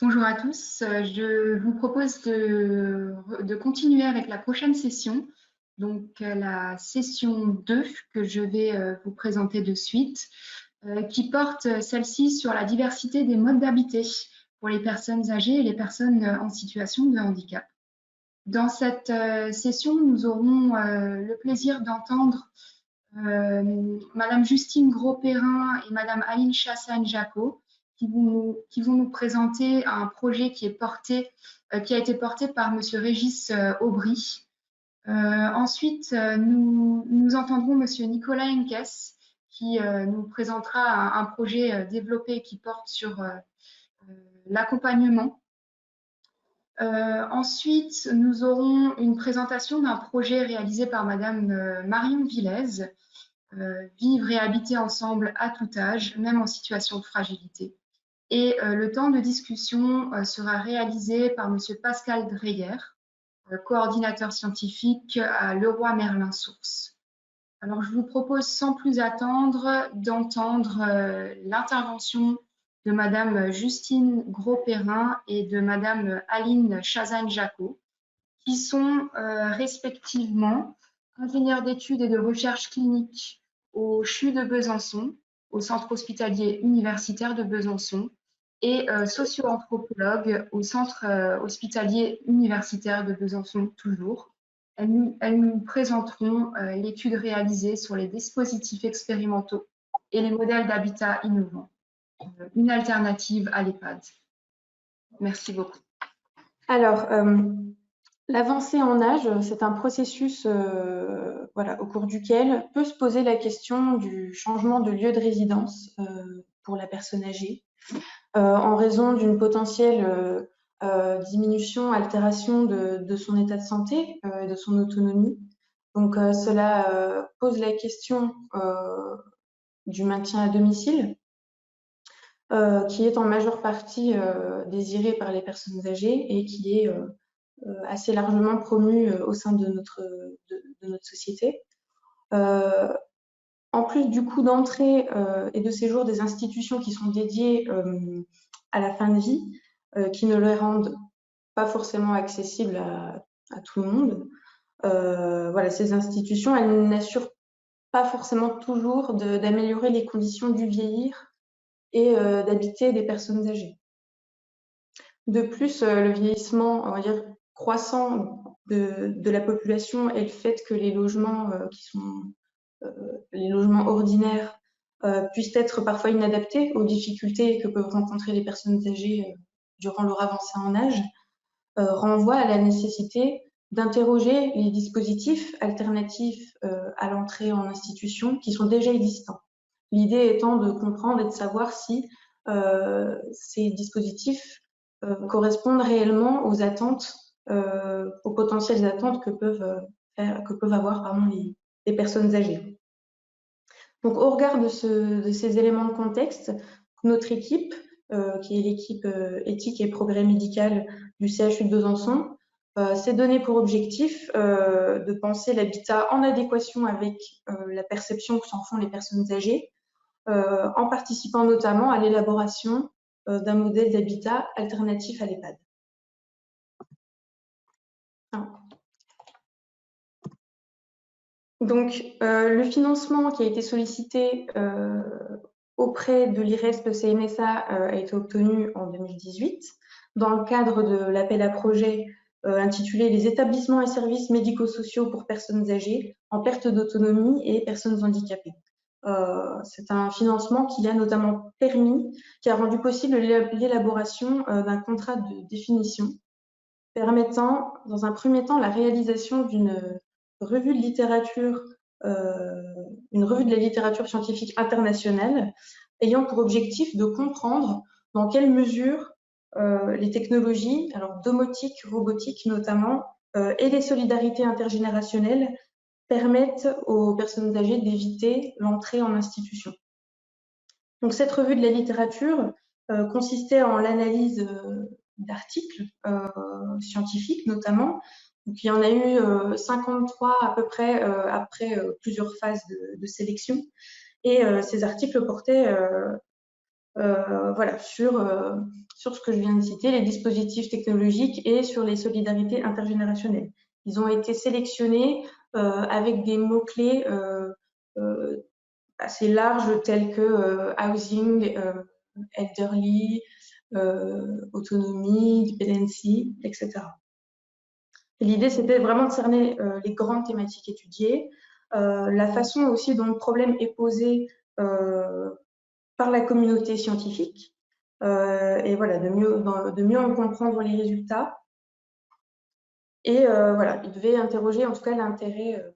Bonjour à tous, je vous propose de continuer avec la prochaine session, donc la session 2 que je vais vous présenter de suite, qui porte celle-ci sur la diversité des modes d'habiter pour les personnes âgées et les personnes en situation de handicap. Dans cette session, nous aurons le plaisir d'entendre Madame Justine Gros-Perrin et Madame Aline Chassagne-Jacot qui vont nous présenter un projet qui a été porté par Monsieur Régis Aubry. Ensuite, nous entendrons Monsieur Nicolas Henkes qui nous présentera un projet développé qui porte sur l'accompagnement. Ensuite, nous aurons une présentation d'un projet réalisé par Madame Marion Villez, vivre et habiter ensemble à tout âge, même en situation de fragilité. Et le temps de discussion sera réalisé par Monsieur Pascal Dreyer, coordinateur scientifique à Leroy Merlin Sources. Alors, je vous propose sans plus attendre d'entendre l'intervention de Madame Justine Gros-Perrin et de Madame Aline Chassagne-Jacot, qui sont respectivement ingénieurs d'études et de recherche clinique au CHU de Besançon, au Centre hospitalier universitaire de Besançon, et socio-anthropologue au Centre hospitalier universitaire de Besançon toujours. Elles nous présenteront l'étude réalisée sur les dispositifs expérimentaux et les modèles d'habitat innovants, une alternative à l'EHPAD. Merci beaucoup. Alors, l'avancée en âge, c'est un processus au cours duquel peut se poser la question du changement de lieu de résidence pour la personne âgée en raison d'une potentielle diminution, altération de son état de santé et de son autonomie. Donc, cela pose la question du maintien à domicile, qui est en majeure partie désiré par les personnes âgées et qui est assez largement promu au sein de notre société. En plus du coût d'entrée et de séjour des institutions qui sont dédiées à la fin de vie, qui ne les rendent pas forcément accessibles à tout le monde, ces institutions, elles n'assurent pas forcément toujours d'améliorer les conditions du vieillir et d'habiter des personnes âgées. De plus, le vieillissement, on va dire, croissant de la population et le fait que les logements qui sont les logements ordinaires puissent être parfois inadaptés aux difficultés que peuvent rencontrer les personnes âgées durant leur avancée en âge, renvoie à la nécessité d'interroger les dispositifs alternatifs à l'entrée en institution qui sont déjà existants. L'idée étant de comprendre et de savoir si ces dispositifs correspondent réellement aux attentes, aux potentielles attentes que peuvent avoir les personnes âgées. Donc, au regard de ces éléments de contexte, notre équipe, qui est l'équipe éthique et progrès médical du CHU de Besançon, s'est donné pour objectif de penser l'habitat en adéquation avec la perception que s'en font les personnes âgées, en participant notamment à l'élaboration d'un modèle d'habitat alternatif à l'EHPAD. Donc, le financement qui a été sollicité auprès de l'IRESP CNSA a été obtenu en 2018 dans le cadre de l'appel à projet intitulé « Les établissements et services médico-sociaux pour personnes âgées en perte d'autonomie et personnes handicapées ». C'est un financement qui a notamment qui a rendu possible l'élaboration d'un contrat de définition permettant, dans un premier temps, la réalisation d'une revue de littérature, une revue de la littérature scientifique internationale, ayant pour objectif de comprendre dans quelle mesure les technologies, alors domotique, robotique notamment, et les solidarités intergénérationnelles permettent aux personnes âgées d'éviter l'entrée en institution. Donc cette revue de la littérature consistait en l'analyse d'articles scientifiques notamment. Donc, il y en a eu 53 à peu près après plusieurs phases de sélection. Et ces articles portaient voilà, sur ce que je viens de citer, les dispositifs technologiques et sur les solidarités intergénérationnelles. Ils ont été sélectionnés avec des mots-clés assez larges tels que housing, elderly, autonomie, dependency, etc. L'idée, c'était vraiment de cerner les grandes thématiques étudiées, la façon aussi dont le problème est posé par la communauté scientifique, et voilà, de mieux en comprendre les résultats. Et voilà, il devait interroger en tout cas l'intérêt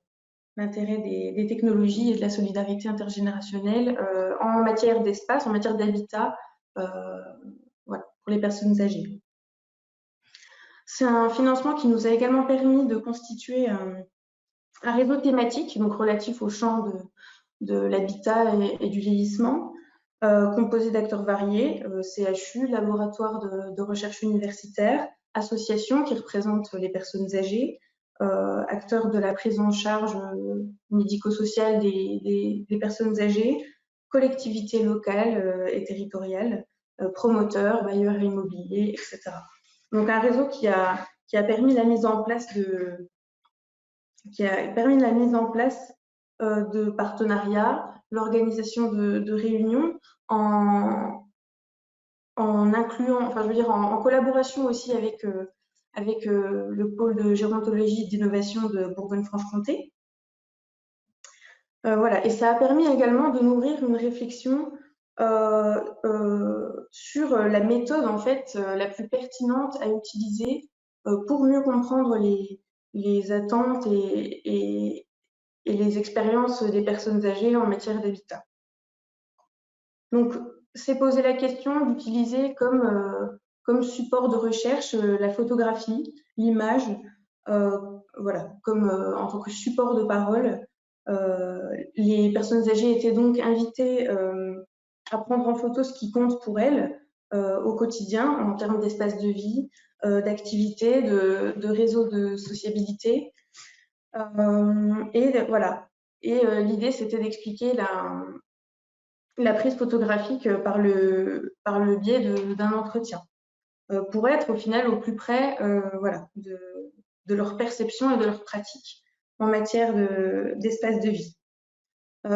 des technologies et de la solidarité intergénérationnelle en matière d'espace, en matière d'habitat, voilà, pour les personnes âgées. C'est un financement qui nous a également permis de constituer un réseau thématique, donc relatif au champ de l'habitat et du vieillissement, composé d'acteurs variés, CHU, laboratoire de recherche universitaire, associations qui représentent les personnes âgées, acteurs de la prise en charge médico-sociale des personnes âgées, collectivités locales et territoriales, promoteurs, bailleurs immobiliers, etc. Donc un réseau qui a permis la mise en place de partenariats, l'organisation de réunions en incluant, enfin je veux dire en collaboration aussi avec le pôle de gérontologie et d'innovation de Bourgogne-Franche-Comté. Voilà, et ça a permis également de nourrir une réflexion sur la méthode en fait la plus pertinente à utiliser pour mieux comprendre les attentes et les expériences des personnes âgées en matière d'habitat. Donc, c'est poser la question d'utiliser comme support de recherche la photographie, l'image, voilà, comme en tant que support de parole. Les personnes âgées étaient donc invitées à prendre en photo ce qui compte pour elles au quotidien en termes d'espace de vie, d'activité, de réseau de sociabilité. Et voilà. Et l'idée, c'était d'expliquer la prise photographique par le biais d'un entretien, pour être au final au plus près voilà, de leur perception et de leur pratique en matière d'espace de vie.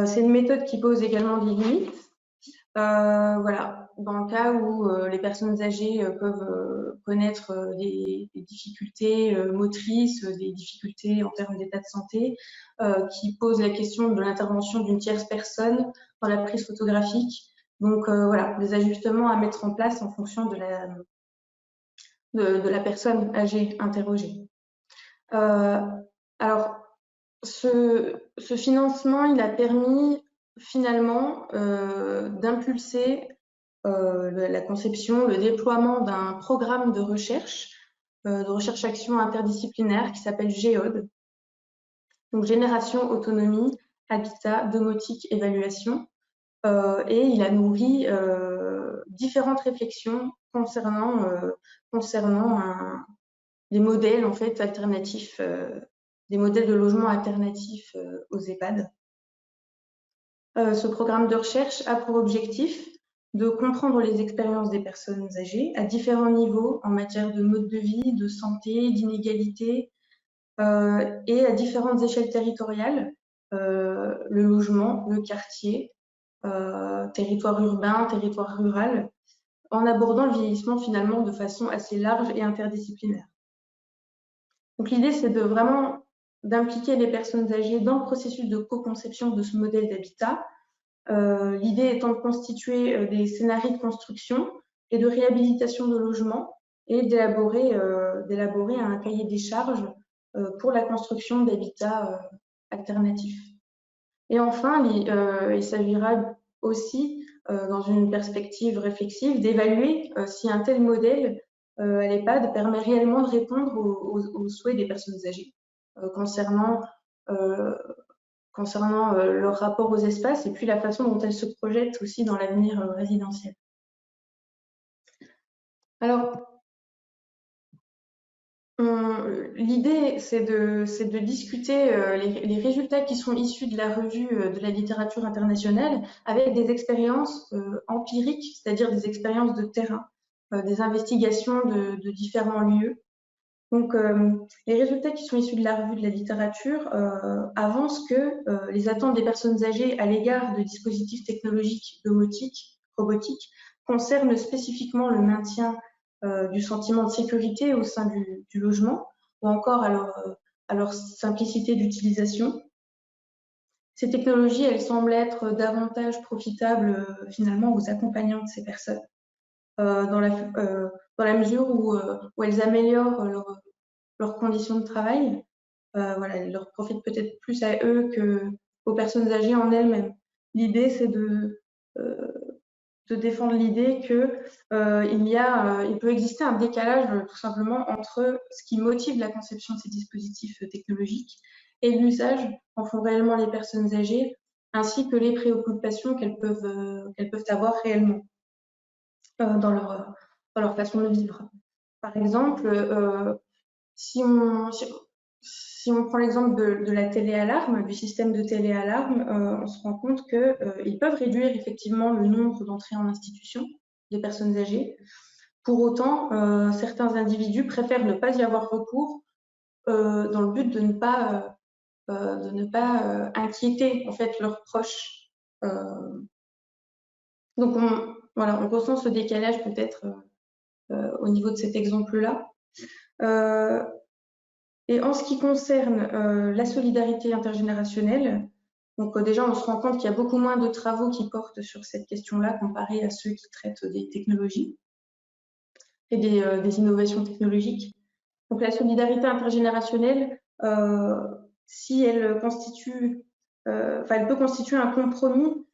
C'est une méthode qui pose également des limites. Voilà, dans le cas où les personnes âgées peuvent connaître des difficultés motrices, des difficultés en termes d'état de santé, qui posent la question de l'intervention d'une tierce personne dans la prise photographique. Donc voilà, des ajustements à mettre en place en fonction de la personne âgée interrogée. Alors, ce financement, il a permis finalement d'impulser la conception, le déploiement d'un programme de recherche-action interdisciplinaire qui s'appelle GEOD, donc Génération, Autonomie, Habitat, Domotique, Évaluation, et il a nourri différentes réflexions concernant des modèles en fait alternatifs, des modèles de logement alternatifs aux EHPAD. Ce programme de recherche a pour objectif de comprendre les expériences des personnes âgées à différents niveaux en matière de mode de vie, de santé, d'inégalité, et à différentes échelles territoriales, le logement, le quartier, territoire urbain, territoire rural, en abordant le vieillissement finalement de façon assez large et interdisciplinaire. Donc l'idée, c'est d'impliquer les personnes âgées dans le processus de co-conception de ce modèle d'habitat. L'idée étant de constituer des scénarios de construction et de réhabilitation de logements et d'élaborer un cahier des charges pour la construction d'habitats alternatifs. Et enfin, il s'agira aussi, dans une perspective réflexive, d'évaluer si un tel modèle à l'EHPAD permet réellement de répondre aux souhaits des personnes âgées concernant leur rapport aux espaces et puis la façon dont elles se projettent aussi dans l'avenir résidentiel. Alors, L'idée, c'est de discuter les résultats qui sont issus de la revue de la littérature internationale avec des expériences empiriques, c'est-à-dire des expériences de terrain, des investigations de différents lieux. Donc, les résultats qui sont issus de la revue de la littérature avancent que les attentes des personnes âgées à l'égard de dispositifs technologiques robotiques concernent spécifiquement le maintien du sentiment de sécurité au sein du logement ou encore à leur simplicité d'utilisation. Ces technologies, elles semblent être davantage profitables finalement aux accompagnants de ces personnes dans la mesure où elles améliorent leurs conditions de travail. Voilà, elles leur profitent peut-être plus à eux qu'aux personnes âgées en elles-mêmes. L'idée, c'est de défendre l'idée que il peut exister un décalage tout simplement entre ce qui motive la conception de ces dispositifs technologiques et l'usage en font réellement les personnes âgées, ainsi que les préoccupations qu'elles peuvent avoir réellement dans leur façon de vivre. Par exemple, si on prend l'exemple de la téléalarme, du système de téléalarme, on se rend compte qu'ils peuvent réduire effectivement le nombre d'entrées en institution des personnes âgées. Pour autant, certains individus préfèrent ne pas y avoir recours dans le but de ne pas inquiéter en fait leurs proches. Donc on ressent ce décalage peut-être au niveau de cet exemple-là. Et en ce qui concerne la solidarité intergénérationnelle, donc déjà on se rend compte qu'il y a beaucoup moins de travaux qui portent sur cette question-là comparé à ceux qui traitent des technologies et des innovations technologiques. Donc la solidarité intergénérationnelle, si elle constitue, elle peut constituer un compromis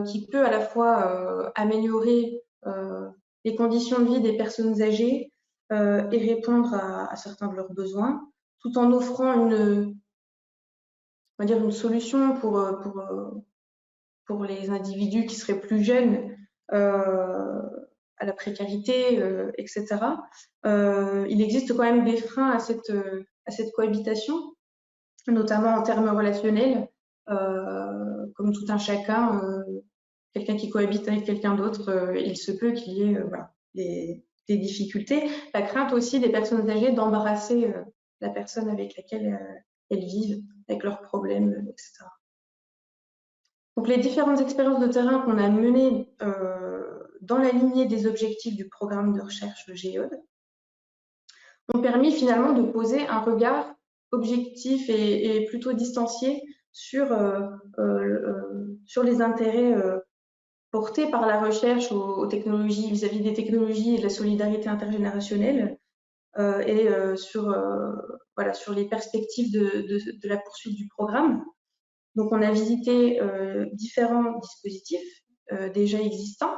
qui peut à la fois améliorer les conditions de vie des personnes âgées et répondre à certains de leurs besoins, tout en offrant on va dire une solution pour les individus qui seraient plus jeunes à la précarité, etc. Il existe quand même des freins à cette cohabitation, notamment en termes relationnels, comme tout un chacun, quelqu'un qui cohabite avec quelqu'un d'autre, il se peut qu'il y ait voilà, des difficultés. La crainte aussi des personnes âgées d'embarrasser la personne avec laquelle elles vivent, avec leurs problèmes, etc. Donc les différentes expériences de terrain qu'on a menées dans la lignée des objectifs du programme de recherche GEOD ont permis finalement de poser un regard objectif et plutôt distancié sur les intérêts portés par la recherche aux technologies, vis-à-vis des technologies et de la solidarité intergénérationnelle et sur les perspectives de la poursuite du programme. Donc on a visité différents dispositifs déjà existants,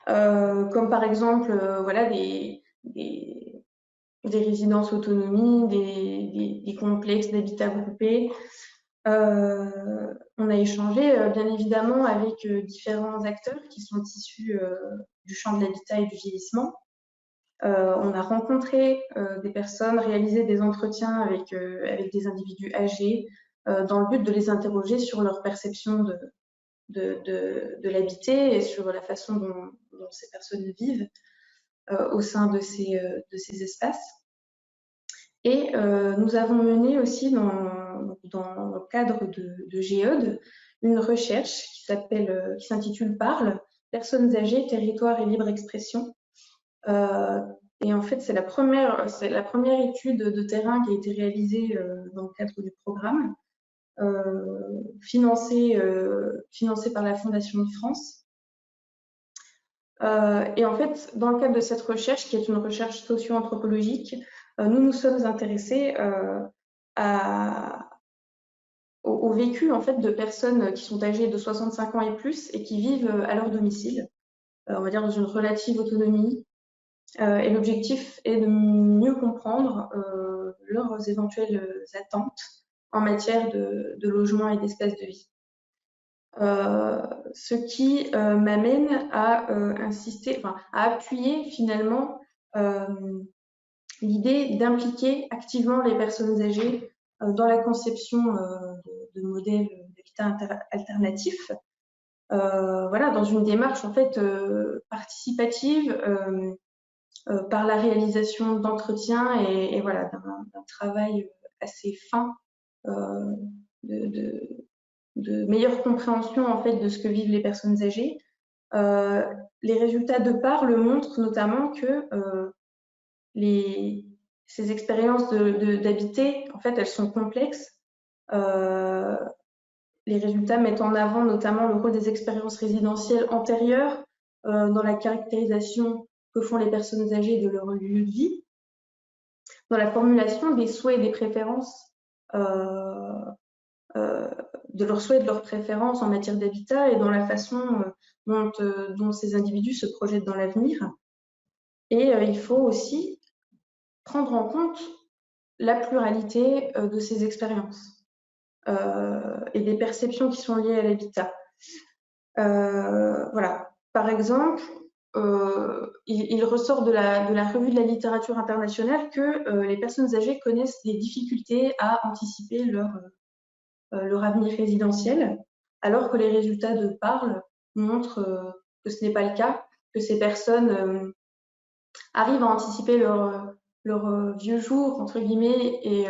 comme par exemple des résidences autonomie, des complexes d'habitat groupé. On a échangé bien évidemment avec différents acteurs qui sont issus du champ de l'habitat et du vieillissement. On a rencontré des personnes, réalisé des entretiens avec des individus âgés dans le but de les interroger sur leur perception de l'habiter et sur la façon dont ces personnes vivent au sein de ces espaces. Et nous avons mené aussi dans le cadre de GEOD une recherche qui s'intitule Parle, personnes âgées, territoire et libre expression. Et en fait, c'est la première étude de terrain qui a été réalisée dans le cadre du programme, financée par la Fondation de France. Et en fait, dans le cadre de cette recherche, qui est une recherche socio-anthropologique, nous nous sommes intéressés au vécu en fait de personnes qui sont âgées de 65 ans et plus et qui vivent à leur domicile, on va dire dans une relative autonomie. Et l'objectif est de mieux comprendre leurs éventuelles attentes en matière de logement et d'espace de vie. Ce qui m'amène à insister, à appuyer finalement l'idée d'impliquer activement les personnes âgées dans la conception de modèles d'habitat alternatifs, voilà, dans une démarche en fait participative par la réalisation d'entretiens et voilà, d'un travail assez fin de meilleure compréhension en fait de ce que vivent les personnes âgées. Les résultats de Parle montrent notamment que ces expériences d'habiter, en fait, elles sont complexes. Les résultats mettent en avant notamment le rôle des expériences résidentielles antérieures dans la caractérisation que font les personnes âgées de leur lieu de vie, dans la formulation des souhaits et des préférences, de leurs souhaits et de leurs préférences en matière d'habitat et dans la façon dont ces individus se projettent dans l'avenir. Et il faut aussi prendre en compte la pluralité de ces expériences et des perceptions qui sont liées à l'habitat. Voilà. Par exemple, il ressort de la revue de la littérature internationale que les personnes âgées connaissent des difficultés à anticiper leur avenir résidentiel, alors que les résultats de Parle montrent que ce n'est pas le cas, que ces personnes arrivent à anticiper leur vieux jour, entre guillemets, et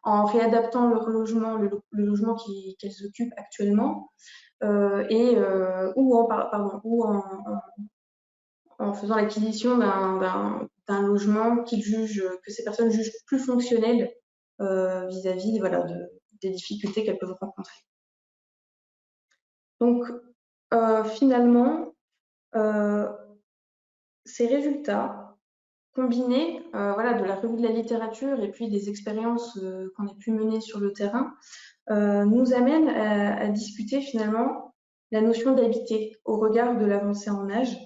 en réadaptant leur logement, le logement qu'elles occupent actuellement, ou en faisant l'acquisition d'un logement que ces personnes jugent plus fonctionnel vis-à-vis voilà, des difficultés qu'elles peuvent rencontrer. Donc, finalement, ces résultats combinés voilà, de la revue de la littérature et puis des expériences qu'on a pu mener sur le terrain nous amènent à discuter finalement la notion d'habiter au regard de l'avancée en âge.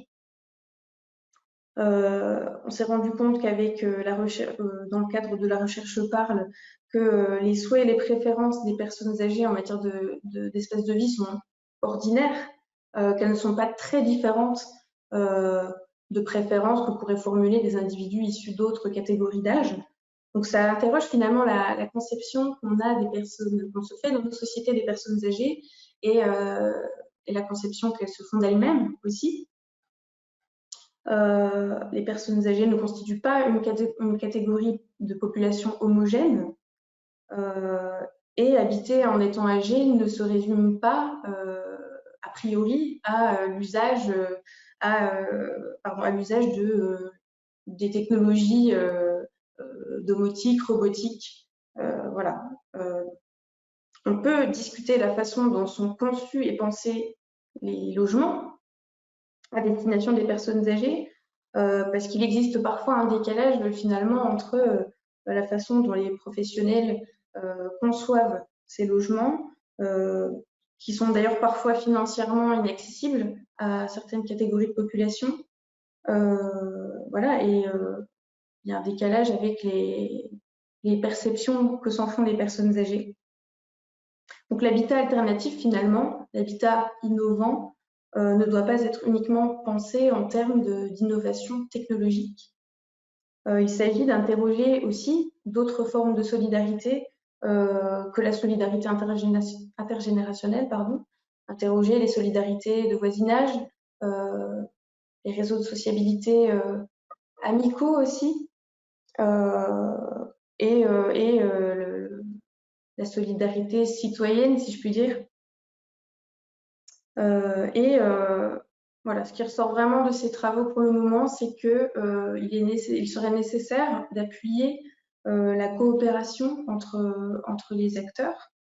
On s'est rendu compte qu'avec dans le cadre de la recherche Parle, que les souhaits et les préférences des personnes âgées en matière d'espace de vie sont ordinaires, qu'elles ne sont pas très différentes de préférences que pourraient formuler des individus issus d'autres catégories d'âge. Donc ça interroge finalement la conception qu'on a des personnes, qu'on se fait dans nos sociétés des personnes âgées et la conception qu'elles se font d'elles-mêmes aussi. Les personnes âgées ne constituent pas une catégorie de population homogène et habiter en étant âgé ne se résume pas a priori à l'usage des technologies domotiques, robotiques. Voilà. On peut discuter de la façon dont sont conçus et pensés les logements à destination des personnes âgées, parce qu'il existe parfois un décalage finalement entre la façon dont les professionnels conçoivent ces logements, qui sont d'ailleurs parfois financièrement inaccessibles à certaines catégories de population. Voilà, et il y a un décalage avec les perceptions que s'en font les personnes âgées. Donc l'habitat alternatif, finalement, l'habitat innovant, ne doit pas être uniquement pensé en termes d'innovation technologique. Il s'agit d'interroger aussi d'autres formes de solidarité que la solidarité intergénérationnelle, interroger les solidarités de voisinage, les réseaux de sociabilité amicaux aussi, et la solidarité citoyenne, si je puis dire. Voilà, ce qui ressort vraiment de ces travaux pour le moment, c'est qu'il serait nécessaire d'appuyer la coopération entre les acteurs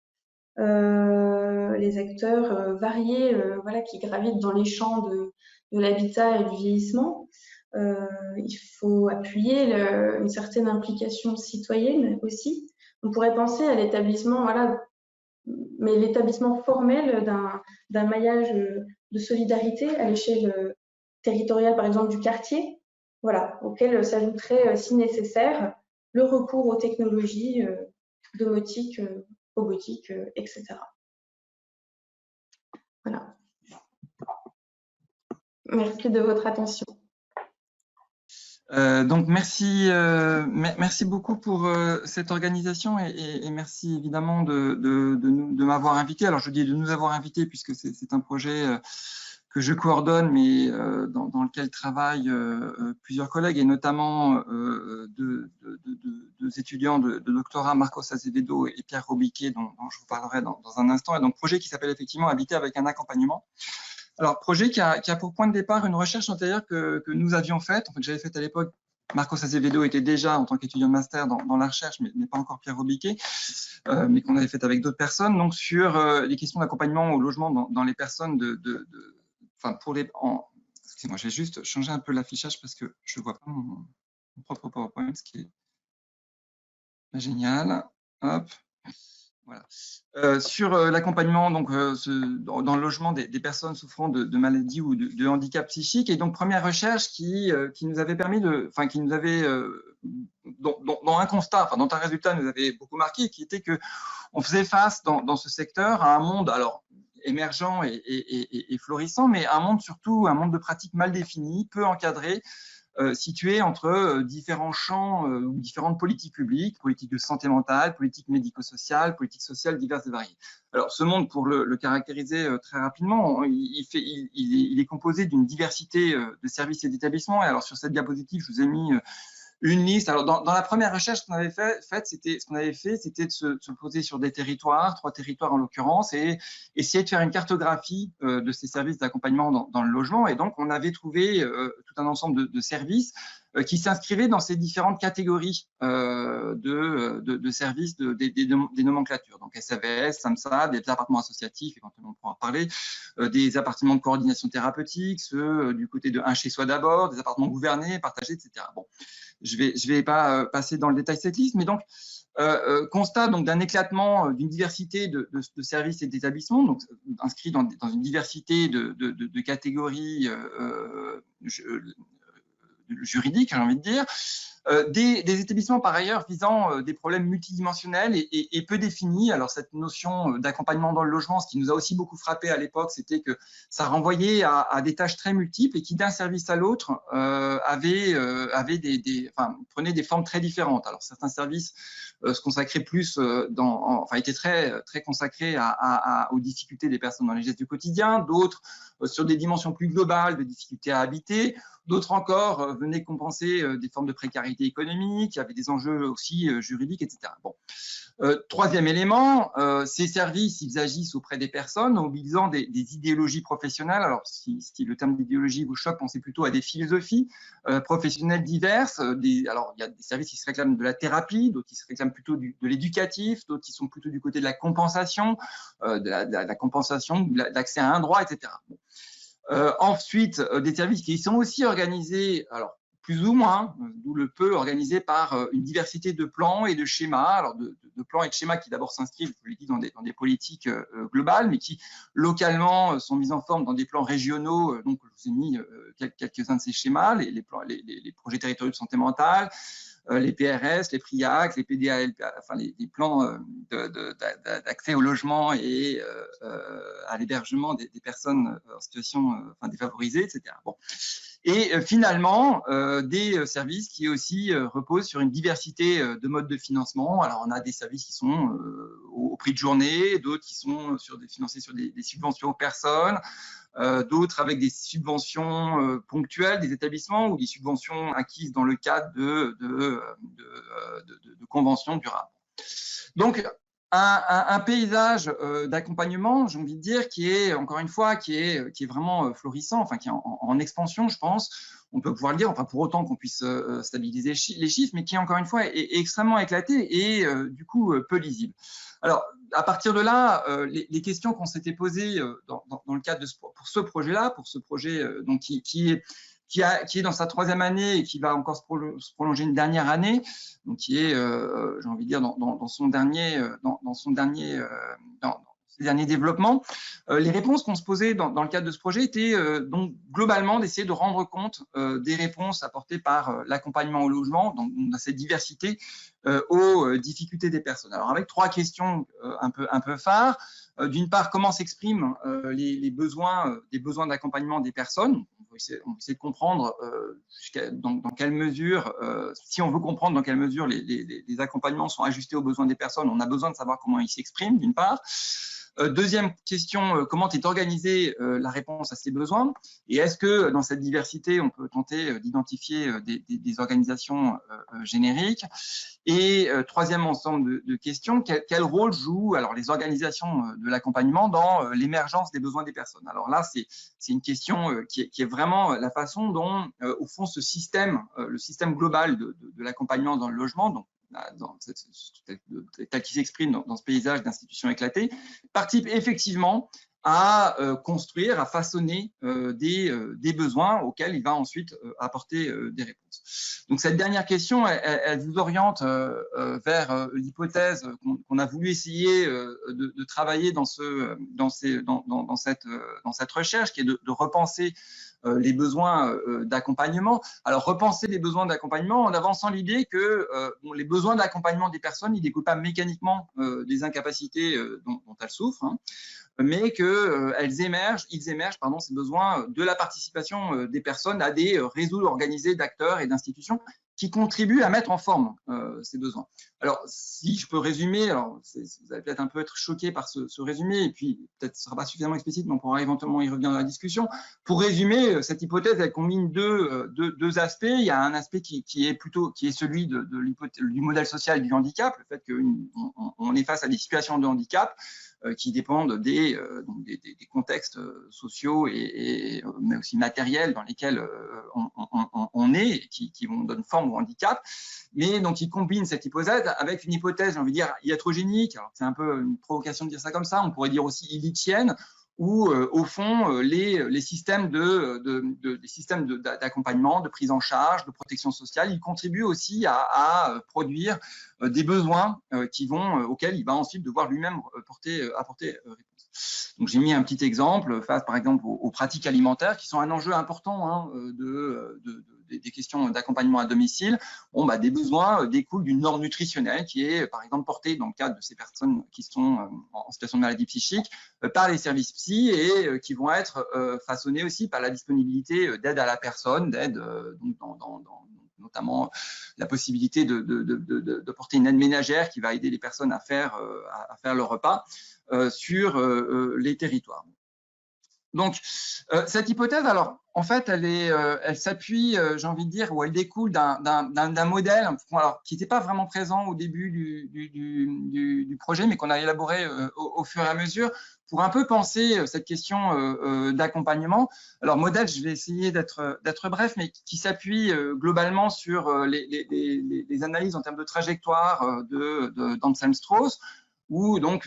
variés voilà, qui gravitent dans les champs de l'habitat et du vieillissement. Il faut appuyer une certaine implication citoyenne aussi. On pourrait penser à l'établissement, voilà, mais l'établissement formel d'un maillage de solidarité à l'échelle territoriale, par exemple du quartier, voilà, auquel s'ajouterait, si nécessaire, le recours aux technologies domotiques, robotiques, etc. Voilà. Merci de votre attention. Donc merci beaucoup pour cette organisation et merci évidemment de m'avoir invité. Alors je dis de nous avoir invités puisque c'est un projet que je coordonne, mais dans lequel travaillent plusieurs collègues et notamment deux étudiants de doctorat, Marcos Azevedo et Pierre Robiquet, dont je vous parlerai dans un instant. Et donc projet qui s'appelle effectivement Habiter avec un accompagnement. Alors, projet qui a pour point de départ une recherche antérieure que nous avions faite, en fait, j'avais faite à l'époque. Marcos Azevedo était déjà en tant qu'étudiant de master dans la recherche, mais pas encore Pierre Robiquet, mais qu'on avait faite avec d'autres personnes, donc sur les questions d'accompagnement au logement dans les personnes excusez-moi, je vais juste changer un peu l'affichage parce que je ne vois pas mon propre PowerPoint, ce qui est pas génial. Hop. Voilà. Sur l'accompagnement donc dans le logement des personnes souffrant de maladies ou de handicap psychique, et donc première recherche qui nous avait permis qui nous avait dont un constat, dont un résultat nous avait beaucoup marqué, qui était que on faisait face dans ce secteur à un monde alors émergent et florissant, mais un monde surtout un monde de pratiques mal définies, peu encadrées, situé entre différents champs ou différentes politiques publiques, politiques de santé mentale, politiques médico-sociales, politiques sociales diverses et variées. Alors, ce monde, pour le caractériser très rapidement, il est composé d'une diversité de services et d'établissements. Et alors, sur cette diapositive, je vous ai mis une liste. Alors, dans la première recherche qu'on avait c'était de se poser sur des territoires, 3 territoires en l'occurrence, et essayer de faire une cartographie de ces services d'accompagnement dans le logement. Et donc, on avait trouvé tout un ensemble de services qui s'inscrivaient dans ces différentes catégories de services des nomenclatures. Donc, SAVS, SAMSA, des appartements associatifs, éventuellement on pourra en parler, des appartements de coordination thérapeutique, ceux du côté de un chez soi d'abord, des appartements gouvernés, partagés, etc. Bon. Je vais pas passer dans le détail de cette liste, mais donc constat donc d'un éclatement, d'une diversité de services et d'établissements, donc inscrits dans une diversité de catégories juridiques, j'ai envie de dire. Des établissements par ailleurs visant des problèmes multidimensionnels et peu définis. Alors cette notion d'accompagnement dans le logement, ce qui nous a aussi beaucoup frappé à l'époque, c'était que ça renvoyait à des tâches très multiples et qui d'un service à l'autre prenaient des formes très différentes. Alors certains services se consacraient plus étaient très consacrés aux difficultés des personnes dans les gestes du quotidien, d'autres sur des dimensions plus globales de difficultés à habiter. D'autres encore venaient compenser des formes de précarité économique, il y avait des enjeux aussi juridiques, etc. Bon. Troisième élément, ces services, ils agissent auprès des personnes en mobilisant des idéologies professionnelles. Alors, si le terme d'idéologie vous choque, pensez plutôt à des philosophies professionnelles diverses. Alors, il y a des services qui se réclament de la thérapie, d'autres qui se réclament plutôt de l'éducatif, d'autres qui sont plutôt du côté de la compensation, de la compensation, de l'accès à un droit, etc. Bon. Ensuite, des services qui sont aussi organisés, alors plus ou moins, d'où le peu, organisés par une diversité de plans et de schémas, alors de plans et de schémas qui d'abord s'inscrivent, je vous l'ai dit, dans des politiques globales, mais qui localement sont mis en forme dans des plans régionaux. Donc, je vous ai mis quelques-uns de ces schémas, les projets territoriaux de santé mentale, les PRS, les PRIAC, les PDAL, les plans d'accès au logement et à l'hébergement des personnes en situation défavorisée, etc. Bon. Et finalement, des services qui aussi reposent sur une diversité de modes de financement. Alors, on a des services qui sont au prix de journée, d'autres qui sont financés sur des subventions aux personnes, d'autres avec des subventions ponctuelles des établissements ou des subventions acquises dans le cadre de conventions durables. Donc, un paysage d'accompagnement, j'ai envie de dire, qui est, encore une fois, qui est vraiment florissant, qui est en expansion, je pense. On peut pouvoir le dire, pour autant qu'on puisse stabiliser les chiffres, mais qui, encore une fois, est extrêmement éclaté et du coup peu lisible. Alors, à partir de là, les questions qu'on s'était posées dans le cadre pour ce projet-là, donc qui est dans sa 3e année et qui va encore se prolonger une dernière année, donc qui est, j'ai envie de dire, dans ses derniers développements. Les réponses qu'on se posait dans le cadre de ce projet étaient donc globalement d'essayer de rendre compte des réponses apportées par l'accompagnement au logement, dans cette diversité, aux difficultés des personnes. Alors avec 3 questions un peu phares. D'une part, comment s'expriment des besoins d'accompagnement des personnes. On va essayer de comprendre dans quelle mesure, si on veut comprendre dans quelle mesure les accompagnements sont ajustés aux besoins des personnes, on a besoin de savoir comment ils s'expriment, d'une part. Deuxième question, comment est organisée la réponse à ces besoins? Et est-ce que dans cette diversité, on peut tenter d'identifier des organisations génériques? Et troisième ensemble de questions, quel rôle jouent alors les organisations de l'accompagnement dans l'émergence des besoins des personnes? Alors là, c'est une question qui est vraiment la façon dont, au fond, ce système, le système global de l'accompagnement dans le logement, donc tel qu'il s'exprime dans ce paysage d'institutions éclatées, participe effectivement à construire, à façonner des besoins auxquels il va ensuite apporter des réponses. Donc cette dernière question, elle vous oriente vers l'hypothèse qu'on a voulu essayer de travailler dans cette recherche, qui est de repenser les besoins d'accompagnement. Alors, repenser les besoins d'accompagnement en avançant l'idée que les besoins d'accompagnement des personnes, ils ne découlent pas mécaniquement des incapacités dont elles souffrent, hein, mais qu'ils émergent, ces besoins de la participation des personnes à des réseaux organisés d'acteurs et d'institutions qui contribuent à mettre en forme ces besoins. Alors, si je peux résumer, alors vous allez peut-être un peu être choqué par ce résumé, et puis peut-être ce ne sera pas suffisamment explicite, mais on pourra éventuellement y revenir dans la discussion. Pour résumer, cette hypothèse, elle combine deux aspects. Il y a un aspect qui est celui du modèle social du handicap, le fait qu'on est face à des situations de handicap qui dépendent des contextes sociaux mais aussi matériels dans lesquels on est, et qui donnent forme au handicap, mais donc il combine cette hypothèse avec une hypothèse, j'ai envie de dire, iatrogénique. Alors c'est un peu une provocation de dire ça comme ça, on pourrait dire aussi illichienne, où au fond les systèmes d'accompagnement, de prise en charge, de protection sociale, ils contribuent aussi à produire des besoins auxquels il va ensuite devoir lui-même apporter réponse. Donc j'ai mis un petit exemple face par exemple aux pratiques alimentaires qui sont un enjeu important des questions d'accompagnement à domicile. Des besoins découlent d'une norme nutritionnelle qui est par exemple portée dans le cadre de ces personnes qui sont en situation de maladie psychique par les services psy et qui vont être façonnés aussi par la disponibilité d'aide à la personne, d'aide notamment la possibilité de porter une aide ménagère qui va aider les personnes à faire leur repas sur les territoires. Donc, cette hypothèse, alors, en fait, elle s'appuie, j'ai envie de dire, ou elle découle d'un modèle qui n'était pas vraiment présent au début du projet, mais qu'on a élaboré au fur et à mesure pour un peu penser cette question d'accompagnement. Alors, modèle, je vais essayer d'être bref, mais qui s'appuie globalement sur les analyses en termes de trajectoire d'Anselm Strauss, où donc,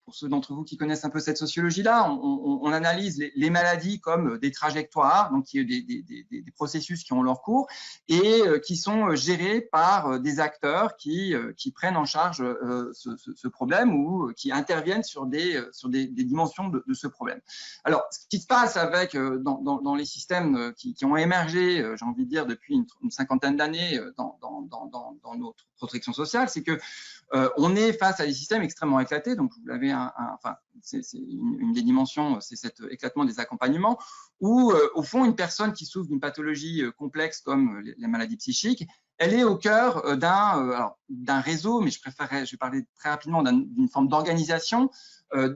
pour ceux d'entre vous qui connaissent un peu cette sociologie-là, on analyse les maladies comme des trajectoires, donc des processus qui ont leur cours et qui sont gérés par des acteurs qui prennent en charge ce problème ou qui interviennent sur des dimensions de ce problème. Alors, ce qui se passe dans les systèmes qui ont émergé, j'ai envie de dire, depuis une cinquantaine d'années dans notre protection sociale, c'est que on est face à des systèmes extrêmement éclatés. Donc, vous l'avez, c'est une des dimensions, c'est cet éclatement des accompagnements, où, au fond, une personne qui souffre d'une pathologie complexe comme la maladie psychique, elle est au cœur d'un réseau, mais je vais parler très rapidement d'une forme d'organisation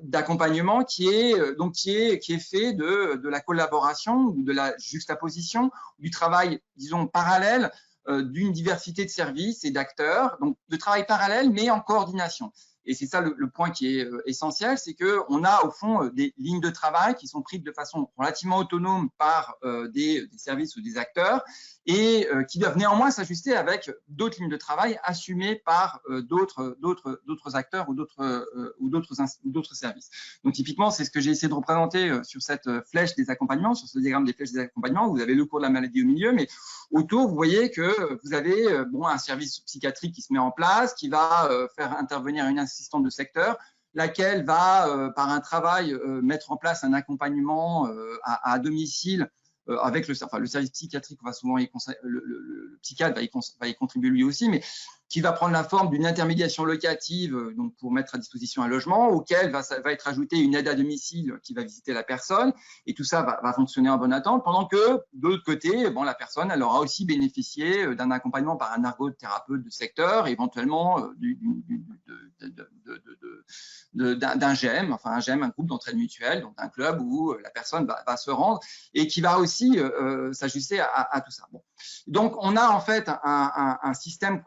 d'accompagnement qui est fait de la collaboration ou de la juxtaposition, du travail, disons, parallèle d'une diversité de services et d'acteurs, donc de travail parallèle, mais en coordination. Et c'est ça le point qui est essentiel, c'est qu'on a au fond des lignes de travail qui sont prises de façon relativement autonome par des services ou des acteurs et qui doivent néanmoins s'ajuster avec d'autres lignes de travail assumées par d'autres acteurs ou d'autres services. Donc typiquement, c'est ce que j'ai essayé de représenter sur cette flèche des accompagnements, sur ce diagramme des flèches des accompagnements. Vous avez le cours de la maladie au milieu, mais autour, vous voyez que vous avez un service psychiatrique qui se met en place, qui va faire intervenir une assistante de secteur, laquelle va, par un travail, mettre en place un accompagnement à domicile avec le service psychiatrique. Va souvent le psychiatre va y contribuer lui aussi, mais qui va prendre la forme d'une intermédiation locative, donc pour mettre à disposition un logement, auquel va être ajoutée une aide à domicile qui va visiter la personne, et tout ça va fonctionner en bonne attente, pendant que de l'autre côté, bon, la personne elle aura aussi bénéficié d'un accompagnement par un ergothérapeute de secteur, éventuellement d'un GEM, enfin un GEM, un groupe d'entraide mutuelle, donc un club où la personne va se rendre et qui va aussi s'ajuster à tout ça. Bon. Donc, on a en fait un système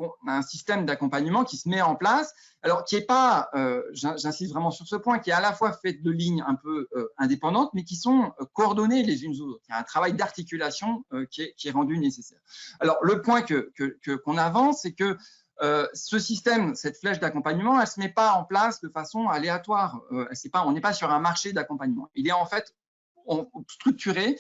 d'accompagnement qui se met en place, alors qui n'est pas, j'insiste vraiment sur ce point, qui est à la fois fait de lignes un peu indépendantes, mais qui sont coordonnées les unes aux autres. Il y a un travail d'articulation qui est rendu nécessaire. Alors, le point qu'on avance, c'est que ce système, cette flèche d'accompagnement, elle ne se met pas en place de façon aléatoire. On n'est pas sur un marché d'accompagnement. Il est en fait structuré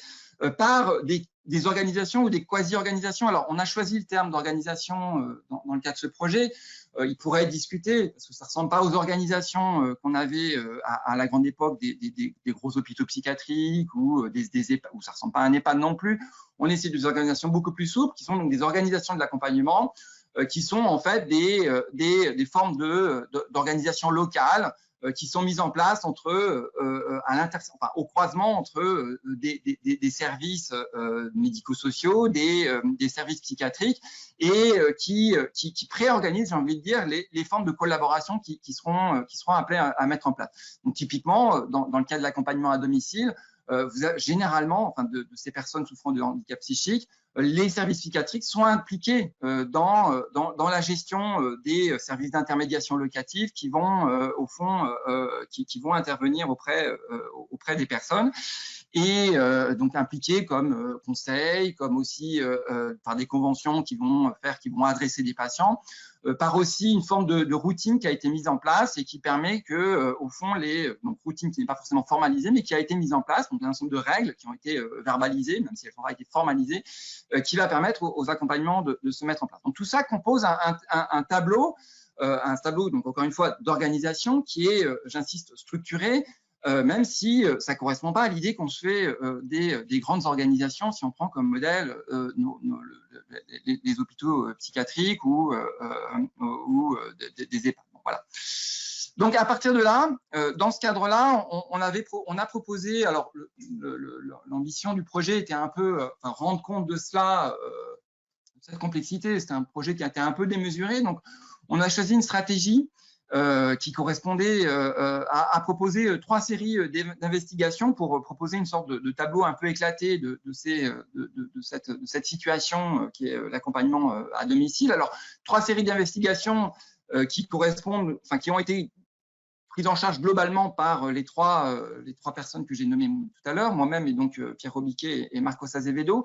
par des organisations ou des quasi-organisations. Alors, on a choisi le terme d'organisation dans le cas de ce projet. Il pourrait être discuté, parce que ça ne ressemble pas aux organisations qu'on avait à la grande époque des gros hôpitaux psychiatriques ou des EHPAD, ou ça ne ressemble pas à un EHPAD non plus. On essaie des organisations beaucoup plus souples, qui sont donc des organisations de l'accompagnement, qui sont en fait des formes d'organisation locale qui sont mises en place au croisement entre des services médico-sociaux, des services psychiatriques, et qui préorganisent, j'ai envie de dire, les formes de collaboration qui seront appelées à mettre en place. Donc typiquement, dans le cas de l'accompagnement à domicile, vous avez, généralement, enfin de ces personnes souffrant de handicap psychique, les services psychiatriques sont impliqués dans la gestion des services d'intermédiation locative qui vont, au fond, qui vont intervenir auprès des personnes. Et donc impliqués comme conseil, comme aussi par des conventions qui vont adresser des patients, par aussi une forme de routine qui a été mise en place et qui permet que, au fond, donc routine qui n'est pas forcément formalisée, mais qui a été mise en place, donc un ensemble de règles qui ont été verbalisées, même si elles n'ont pas été formalisées, qui va permettre aux accompagnements de se mettre en place. Donc tout ça compose un tableau, donc encore une fois d'organisation qui est, j'insiste, structuré. Même si ça ne correspond pas à l'idée qu'on se fait des grandes organisations, si on prend comme modèle les hôpitaux psychiatriques ou des EHPAD. Bon, voilà. Donc, à partir de là, dans ce cadre-là, on a proposé, alors l'ambition du projet était un peu rendre compte de cela, de cette complexité. C'était un projet qui a été un peu démesuré, donc on a choisi une stratégie qui correspondait à proposer 3 séries d'investigations pour proposer une sorte de tableau un peu éclaté de cette situation qui est l'accompagnement à domicile. Alors, 3 séries d'investigations qui ont été prise en charge globalement par les trois personnes que j'ai nommées tout à l'heure, moi-même et donc Pierre Robiquet et Marcos Azevedo.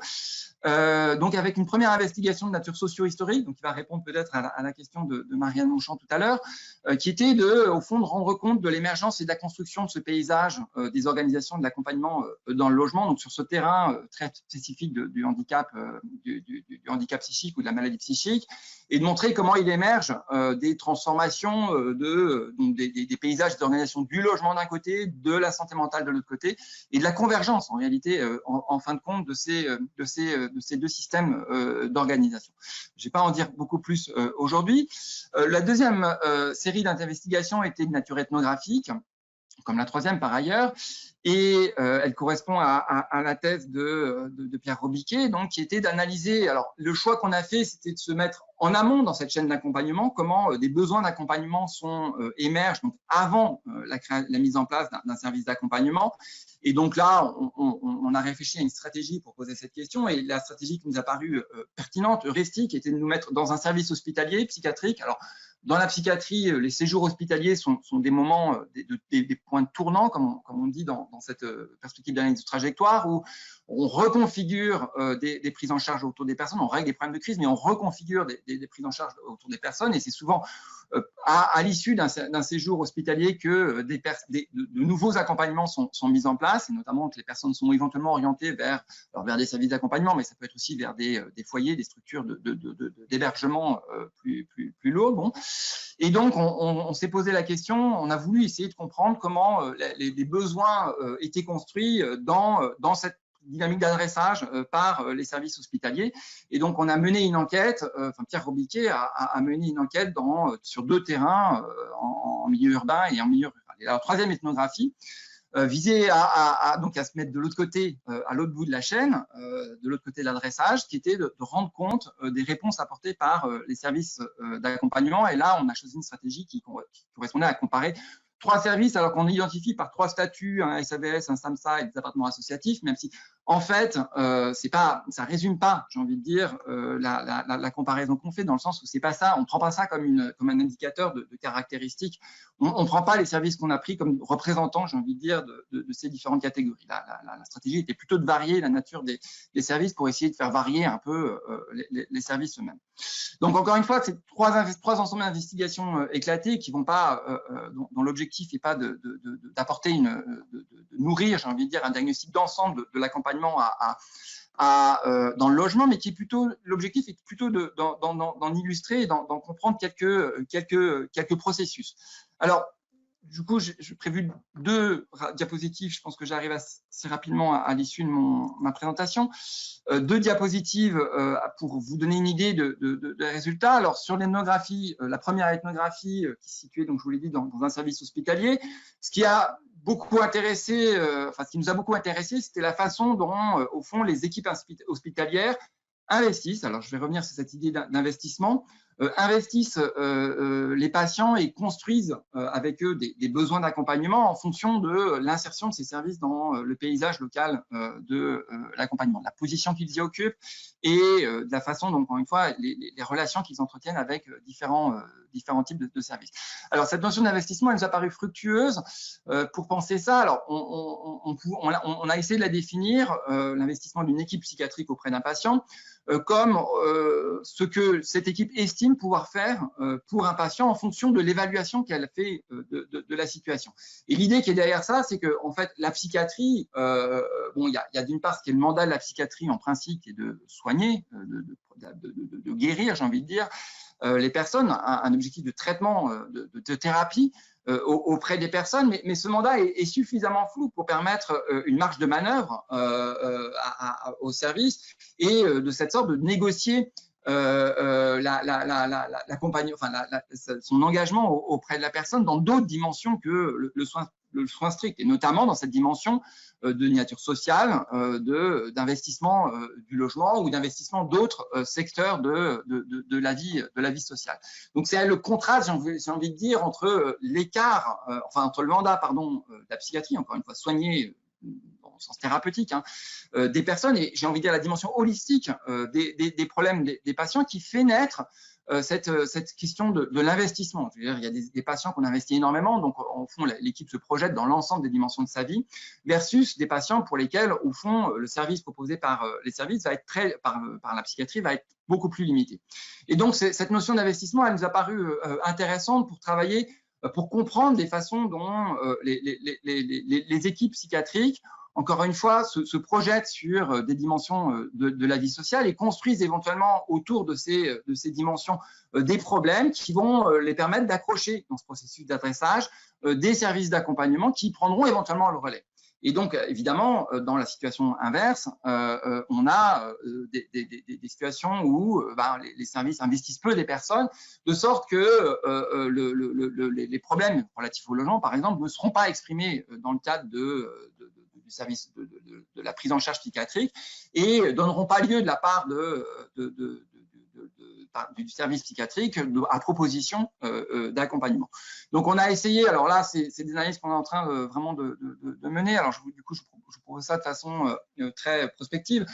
Donc avec une première investigation de nature socio-historique, donc qui va répondre peut-être à la question de Marianne Monchamp tout à l'heure, qui était au fond de rendre compte de l'émergence et de la construction de ce paysage des organisations de l'accompagnement dans le logement, donc sur ce terrain très spécifique du handicap psychique ou de la maladie psychique, et de montrer comment il émerge des transformations des paysages d'organisation du logement d'un côté, de la santé mentale de l'autre côté, et de la convergence en réalité en fin de compte de ces 2 systèmes d'organisation. Je ne vais pas en dire beaucoup plus aujourd'hui. La deuxième série d'investigations était de nature ethnographique, comme la troisième par ailleurs, et elle correspond à la thèse de Pierre Robiquet, donc qui était d'analyser. Alors le choix qu'on a fait, c'était de se mettre en amont dans cette chaîne d'accompagnement, comment des besoins d'accompagnement émergent donc avant la mise en place d'un service d'accompagnement. Et donc là, on a réfléchi à une stratégie pour poser cette question, et la stratégie qui nous a paru pertinente, heuristique, était de nous mettre dans un service hospitalier psychiatrique. Alors, dans la psychiatrie, les séjours hospitaliers sont des moments, des points tournants, comme on dit dans cette perspective d'analyse de trajectoire, où on reconfigure des prises en charge autour des personnes, on règle des problèmes de crise, mais on reconfigure des prises en charge autour des personnes, et c'est souvent à l'issue d'un séjour hospitalier que de nouveaux accompagnements sont mis en place, et notamment que les personnes sont éventuellement orientées vers des services d'accompagnement, mais ça peut être aussi vers des foyers, des structures d'hébergement plus lourdes. Bon. Et donc, on s'est posé la question, on a voulu essayer de comprendre comment les besoins étaient construits dans cette dynamique d'adressage par les services hospitaliers. Et donc, on a mené une enquête, Pierre Robiquet a mené une enquête sur 2 terrains, en milieu urbain et en milieu rural. Et la troisième ethnographie visait donc à se mettre de l'autre côté, à l'autre bout de la chaîne, de l'autre côté de l'adressage, qui était de rendre compte des réponses apportées par les services d'accompagnement. Et là, on a choisi une stratégie qui correspondait à comparer 3 services, alors qu'on identifie par 3 statuts, un SAVS, un SAMSA et des appartements associatifs, même si, en fait, ça résume pas, j'ai envie de dire, la comparaison qu'on fait, dans le sens où c'est pas ça, on prend pas ça comme un indicateur de caractéristiques. On prend pas les services qu'on a pris comme représentants, j'ai envie de dire, de ces différentes catégories. La stratégie était plutôt de varier la nature des services pour essayer de faire varier un peu les services eux-mêmes. Donc, encore une fois, c'est 3 ensembles d'investigations éclatées qui vont pas, dont l'objectif n'est pas d'apporter de nourrir, j'ai envie de dire, un diagnostic d'ensemble de l'accompagnement dans le logement, mais qui est plutôt, l'objectif est plutôt d'en illustrer et d'en comprendre quelques processus. Alors, du coup, j'ai prévu 2 diapositives. Je pense que j'arrive assez rapidement à l'issue de ma présentation. 2 diapositives pour vous donner une idée des résultats. Alors, sur l'ethnographie, la première ethnographie qui est située, donc je vous l'ai dit, dans un service hospitalier, ce qui nous a beaucoup intéressé, c'était la façon dont, au fond, les équipes hospitalières investissent. Alors, je vais revenir sur cette idée d'investissement. Investissent les patients et construisent avec eux des besoins d'accompagnement en fonction de l'insertion de ces services dans le paysage local de l'accompagnement, de la position qu'ils y occupent et de la façon dont, encore une fois, les relations qu'ils entretiennent avec différents types de services. Alors, cette notion d'investissement, elle nous a paru fructueuse. Pour penser ça, alors, on a essayé de la définir, l'investissement d'une équipe psychiatrique auprès d'un patient, comme ce que cette équipe estime pouvoir faire pour un patient en fonction de l'évaluation qu'elle fait de la situation. Et l'idée qui est derrière ça, c'est que en fait, la psychiatrie, il y a d'une part ce qui est le mandat de la psychiatrie en principe, qui est de soigner, de guérir, j'ai envie de dire, les personnes, un objectif de traitement, de thérapie auprès des personnes, mais ce mandat est suffisamment flou pour permettre une marge de manœuvre au service et de cette sorte de négocier son engagement auprès de la personne dans d'autres dimensions que le soin strict, et notamment dans cette dimension de nature sociale, d'investissement du logement ou d'investissement d'autres secteurs de la vie sociale. Donc c'est le contraste, j'ai envie de dire, entre l'écart, entre le mandat, de la psychiatrie, encore une fois, soigner dans le sens thérapeutique, des personnes, et j'ai envie de dire la dimension holistique des problèmes des patients, qui fait naître cette question de l'investissement. Il y a des patients qu'on investit énormément, donc au fond l'équipe se projette dans l'ensemble des dimensions de sa vie, versus des patients pour lesquels au fond le service proposé par les services va être par la psychiatrie va être beaucoup plus limité. Et donc cette notion d'investissement, elle nous a paru intéressante pour travailler, pour comprendre les façons dont les équipes psychiatriques, encore une fois, se projettent sur des dimensions de la vie sociale et construisent éventuellement autour de ces dimensions des problèmes qui vont les permettre d'accrocher dans ce processus d'adressage des services d'accompagnement qui prendront éventuellement le relais. Et donc, évidemment, dans la situation inverse, on a des situations où les services investissent peu des personnes, de sorte que les problèmes relatifs au logement, par exemple, ne seront pas exprimés dans le cadre du service de la prise en charge psychiatrique et donneront pas lieu de la part du service psychiatrique à proposition d'accompagnement. Donc, on a essayé, alors là, c'est des analyses qu'on est en train vraiment de mener. Alors, du coup, je propose ça de façon très prospective,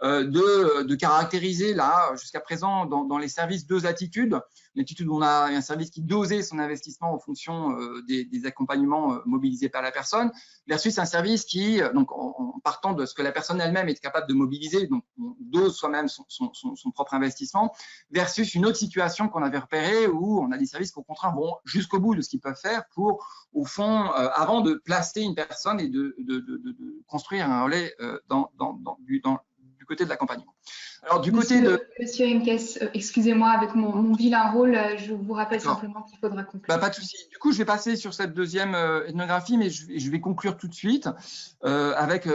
de caractériser là, jusqu'à présent, dans les services, 2 attitudes. L'attitude où on a un service qui dosait son investissement en fonction des accompagnements mobilisés par la personne, versus un service qui, donc en partant de ce que la personne elle-même est capable de mobiliser, donc on dose soi-même son propre investissement, versus une autre situation qu'on avait repérée où on a des services qui, au contraire, vont jusqu'au bout de ce qu'ils peuvent faire pour, au fond, avant de placer une personne et de construire un relais côté de l'accompagnement. Alors, du côté de… Monsieur Henkes, excusez-moi, avec mon vilain rôle, je vous rappelle simplement qu'il faudra conclure. Bah, pas de souci. Du coup, je vais passer sur cette deuxième ethnographie, mais je vais conclure tout de suite avec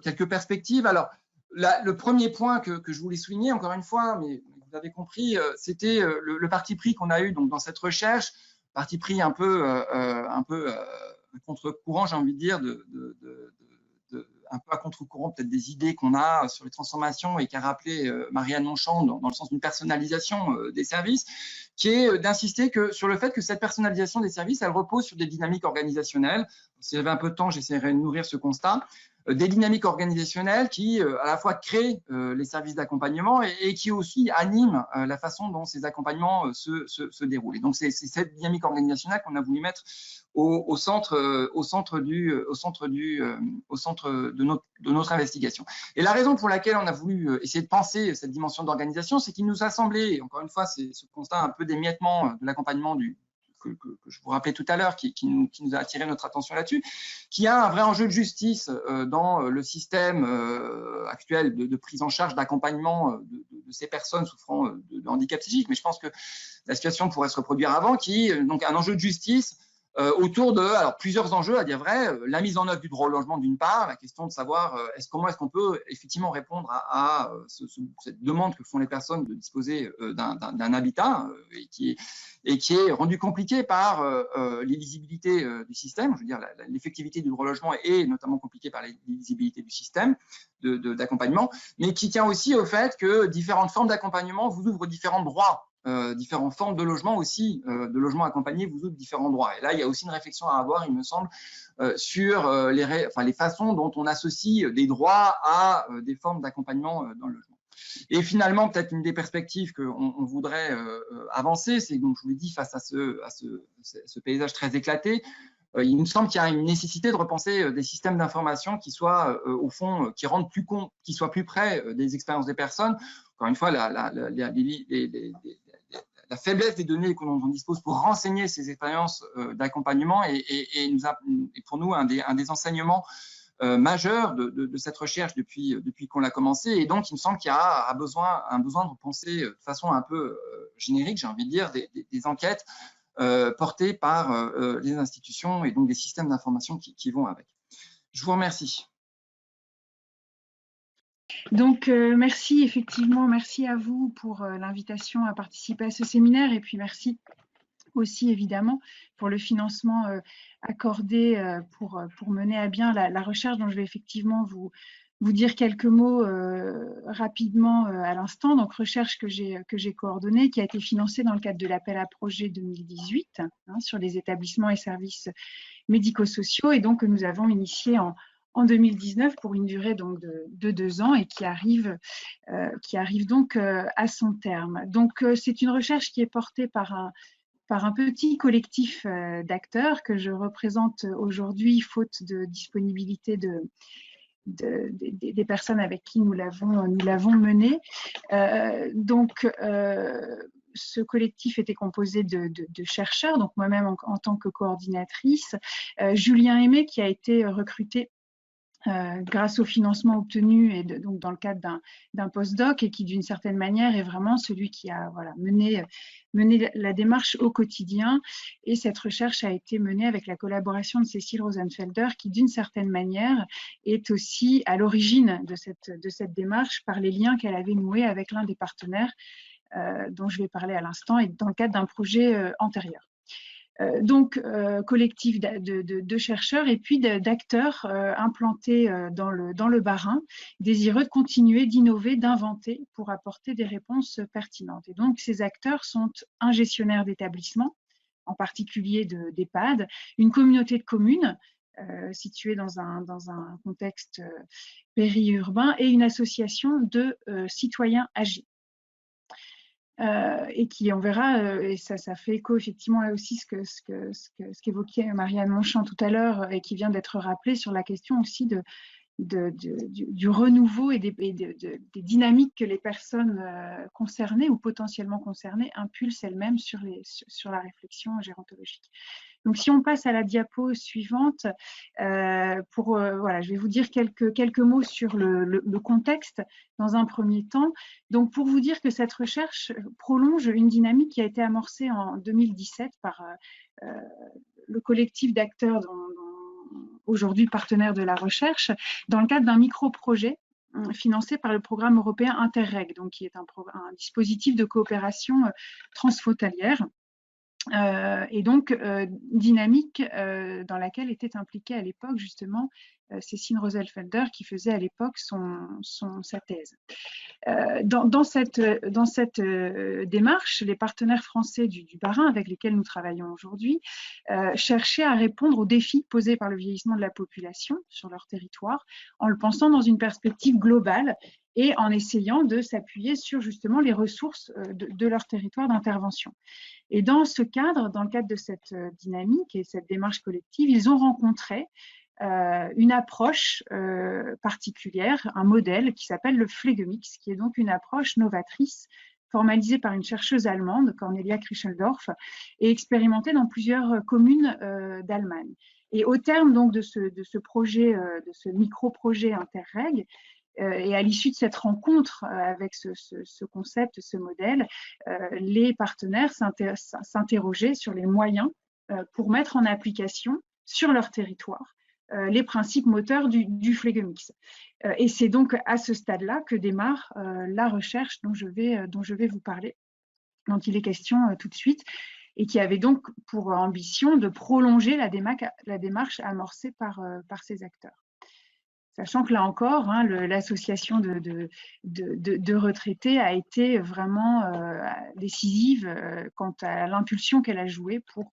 quelques perspectives. Alors, le premier point que je voulais souligner, encore une fois, mais vous avez compris, c'était le parti pris qu'on a eu donc, dans cette recherche, parti pris un peu contre-courant, j'ai envie de dire, un peu à contre-courant peut-être des idées qu'on a sur les transformations et qu'a rappelé Marianne Monchamp dans le sens d'une personnalisation des services, qui est d'insister sur le fait que cette personnalisation des services, elle repose sur des dynamiques organisationnelles. Si j'avais un peu de temps, j'essaierai de nourrir ce constat. Des dynamiques organisationnelles qui à la fois créent les services d'accompagnement et qui aussi animent la façon dont ces accompagnements se déroulent. Et donc, c'est cette dynamique organisationnelle qu'on a voulu mettre au centre de notre investigation. Et la raison pour laquelle on a voulu essayer de penser cette dimension d'organisation, c'est qu'il nous a semblé, encore une fois, c'est ce constat un peu d'émiettement de l'accompagnement que je vous rappelais tout à l'heure, qui nous a attiré notre attention là-dessus, qui a un vrai enjeu de justice dans le système actuel de prise en charge, d'accompagnement de ces personnes souffrant de handicap psychique. Mais je pense que la situation pourrait se reproduire avant, donc un enjeu de justice autour de plusieurs enjeux, à dire vrai, la mise en œuvre du droit au logement d'une part, la question de savoir comment est-ce qu'on peut effectivement répondre à cette demande que font les personnes de disposer d'un habitat et qui est rendu compliqué par l'illisibilité du système, je veux dire l'effectivité du droit au logement est notamment compliquée par l'illisibilité du système d'accompagnement, mais qui tient aussi au fait que différentes formes d'accompagnement vous ouvrent différents droits. Différentes formes de logement aussi, de logement accompagné vous ouvrent différents droits. Et là, il y a aussi une réflexion à avoir, il me semble, sur les façons dont on associe des droits à des formes d'accompagnement dans le logement. Et finalement, peut-être une des perspectives qu'on voudrait avancer, c'est donc, je vous l'ai dit, face à ce paysage très éclaté, il me semble qu'il y a une nécessité de repenser des systèmes d'information qui soient, au fond, qui soient plus près des expériences des personnes. Encore une fois, la faiblesse des données dont on dispose pour renseigner ces expériences d'accompagnement est pour nous un des enseignements majeurs de cette recherche depuis qu'on l'a commencée. Et donc, il me semble qu'il y a un besoin de repenser de façon un peu générique, j'ai envie de dire, des enquêtes portées par les institutions et donc des systèmes d'information qui vont avec. Je vous remercie. Donc, merci effectivement, merci à vous pour l'invitation à participer à ce séminaire et puis merci aussi évidemment pour le financement accordé pour mener à bien la recherche dont je vais effectivement vous dire quelques mots rapidement à l'instant. Donc, recherche que j'ai coordonnée, qui a été financée dans le cadre de l'appel à projet 2018 sur les établissements et services médico-sociaux et donc que nous avons initié en 2019 pour une durée donc de 2 ans et qui arrive donc à son terme. Donc, c'est une recherche qui est portée par un petit collectif d'acteurs que je représente aujourd'hui, faute de disponibilité des personnes avec qui nous l'avons menée. Ce collectif était composé de chercheurs, donc moi-même en tant que coordinatrice, Julien Aimé qui a été recruté grâce au financement obtenu et donc dans le cadre d'un postdoc et qui d'une certaine manière est vraiment celui qui a mené la démarche au quotidien. Et cette recherche a été menée avec la collaboration de Cécile Rosenfelder qui d'une certaine manière est aussi à l'origine de cette démarche par les liens qu'elle avait noués avec l'un des partenaires dont je vais parler à l'instant et dans le cadre d'un projet antérieur. Collectif de chercheurs et puis d'acteurs implantés dans le Bas-Rhin, désireux de continuer d'innover, d'inventer pour apporter des réponses pertinentes. Et donc, ces acteurs sont un gestionnaire d'établissement, en particulier d'EHPAD, une communauté de communes située dans un contexte périurbain et une association de citoyens âgés. Et qui, on verra, et ça fait écho effectivement là aussi ce qu'évoquait Marianne Monchamp tout à l'heure et qui vient d'être rappelé sur la question aussi du renouveau et des dynamiques que les personnes concernées ou potentiellement concernées impulsent elles-mêmes sur la réflexion gérontologique. Donc, si on passe à la diapo suivante, voilà, je vais vous dire quelques mots sur le contexte dans un premier temps. Donc, pour vous dire que cette recherche prolonge une dynamique qui a été amorcée en 2017 par le collectif d'acteurs aujourd'hui partenaires de la recherche, dans le cadre d'un micro-projet financé par le programme européen Interreg, donc qui est un dispositif de coopération transfrontalière. Et donc dynamique dans laquelle était impliquée à l'époque justement Cécile Rosenfelder, qui faisait à l'époque sa thèse. Dans cette démarche, les partenaires français du Bas-Rhin avec lesquels nous travaillons aujourd'hui cherchaient à répondre aux défis posés par le vieillissement de la population sur leur territoire en le pensant dans une perspective globale et en essayant de s'appuyer sur justement les ressources de leur territoire d'intervention. Et dans le cadre de cette dynamique et cette démarche collective, ils ont rencontré une approche particulière, un modèle qui s'appelle le Pflegemix, qui est donc une approche novatrice formalisée par une chercheuse allemande, Cornelia Krischeldorf, et expérimentée dans plusieurs communes d'Allemagne. Et au terme donc de ce projet, de ce micro-projet Interreg, et à l'issue de cette rencontre avec ce concept, ce modèle, les partenaires s'interrogeaient sur les moyens pour mettre en application sur leur territoire les principes moteurs du Pflegemix. Et c'est donc à ce stade-là que démarre la recherche dont je vais vous parler, dont il est question tout de suite, et qui avait donc pour ambition de prolonger la démarche amorcée par ces acteurs. Sachant que là encore, l'association de retraités a été vraiment décisive quant à l'impulsion qu'elle a jouée pour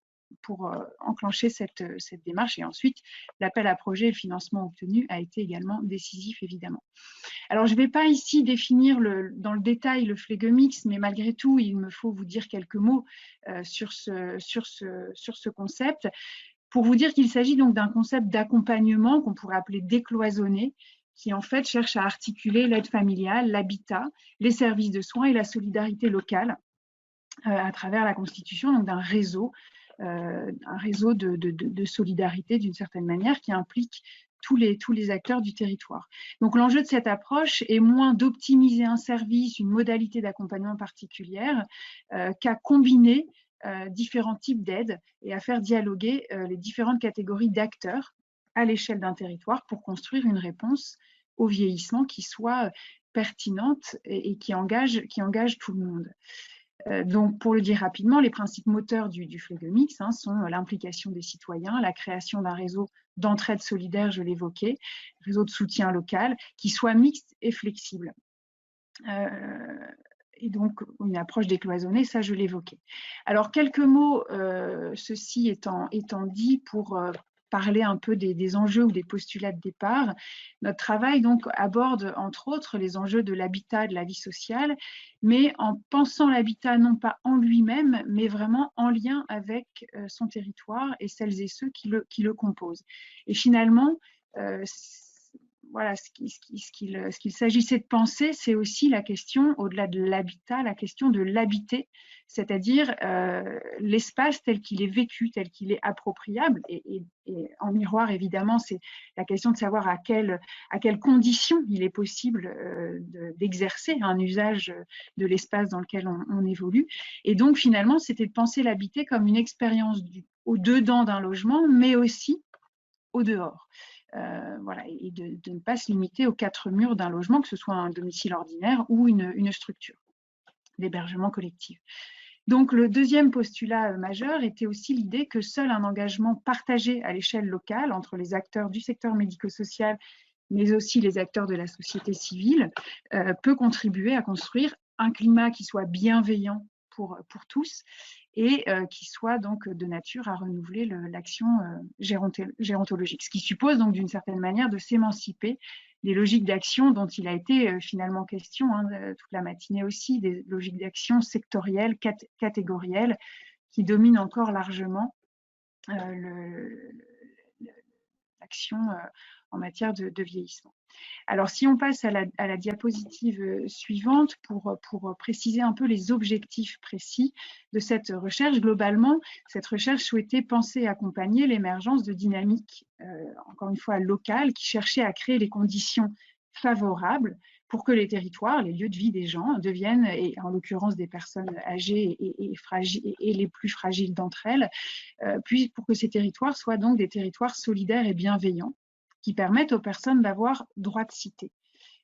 enclencher cette démarche. Et ensuite, l'appel à projet et le financement obtenu a été également décisif, évidemment. Alors, je ne vais pas ici définir dans le détail le Pflegemix, mais malgré tout, il me faut vous dire quelques mots sur ce concept, pour vous dire qu'il s'agit donc d'un concept d'accompagnement qu'on pourrait appeler décloisonné, qui en fait cherche à articuler l'aide familiale, l'habitat, les services de soins et la solidarité locale à travers la constitution d'un réseau, de solidarité d'une certaine manière qui implique tous les acteurs du territoire. Donc l'enjeu de cette approche est moins d'optimiser un service, une modalité d'accompagnement particulière, qu'à combiner différents types d'aides et à faire dialoguer les différentes catégories d'acteurs à l'échelle d'un territoire pour construire une réponse au vieillissement qui soit pertinente et qui engage tout le monde. Donc, pour le dire rapidement, les principes moteurs du Pflegemix sont l'implication des citoyens, la création d'un réseau d'entraide solidaire, je l'évoquais, réseau de soutien local, qui soit mixte et flexible. Et donc, une approche décloisonnée, ça, je l'évoquais. Alors, quelques mots, ceci étant dit, pour parler un peu des enjeux ou des postulats de départ. Notre travail donc aborde entre autres les enjeux de l'habitat, de la vie sociale, mais en pensant l'habitat non pas en lui-même, mais vraiment en lien avec son territoire et celles et ceux qui le composent. Et finalement, voilà, ce qu'il s'agissait de penser, c'est aussi la question, au-delà de l'habitat, la question de l'habiter, c'est-à-dire l'espace tel qu'il est vécu, tel qu'il est appropriable. Et en miroir, évidemment, c'est la question de savoir à quelles conditions il est possible d'exercer un usage de l'espace dans lequel on évolue. Et donc, finalement, c'était de penser l'habiter comme une expérience au dedans d'un logement, mais aussi au dehors. Voilà, et de ne pas se limiter aux quatre murs d'un logement, que ce soit un domicile ordinaire ou une structure d'hébergement collectif. Donc, le deuxième postulat majeur était aussi l'idée que seul un engagement partagé à l'échelle locale entre les acteurs du secteur médico-social, mais aussi les acteurs de la société civile, peut contribuer à construire un climat qui soit bienveillant pour tous et qui soit donc de nature à renouveler l'action gérontologique, ce qui suppose donc d'une certaine manière de s'émanciper des logiques d'action dont il a été finalement question toute la matinée aussi, des logiques d'action sectorielles, catégorielles, qui dominent encore largement l'action en matière de vieillissement. Alors, si on passe à la diapositive suivante pour préciser un peu les objectifs précis de cette recherche, globalement, cette recherche souhaitait penser et accompagner l'émergence de dynamiques, encore une fois locales, qui cherchaient à créer les conditions favorables pour que les territoires, les lieux de vie des gens deviennent, et en l'occurrence des personnes âgées et fragiles, et les plus fragiles d'entre elles, puis pour que ces territoires soient donc des territoires solidaires et bienveillants, qui permettent aux personnes d'avoir droit de cité.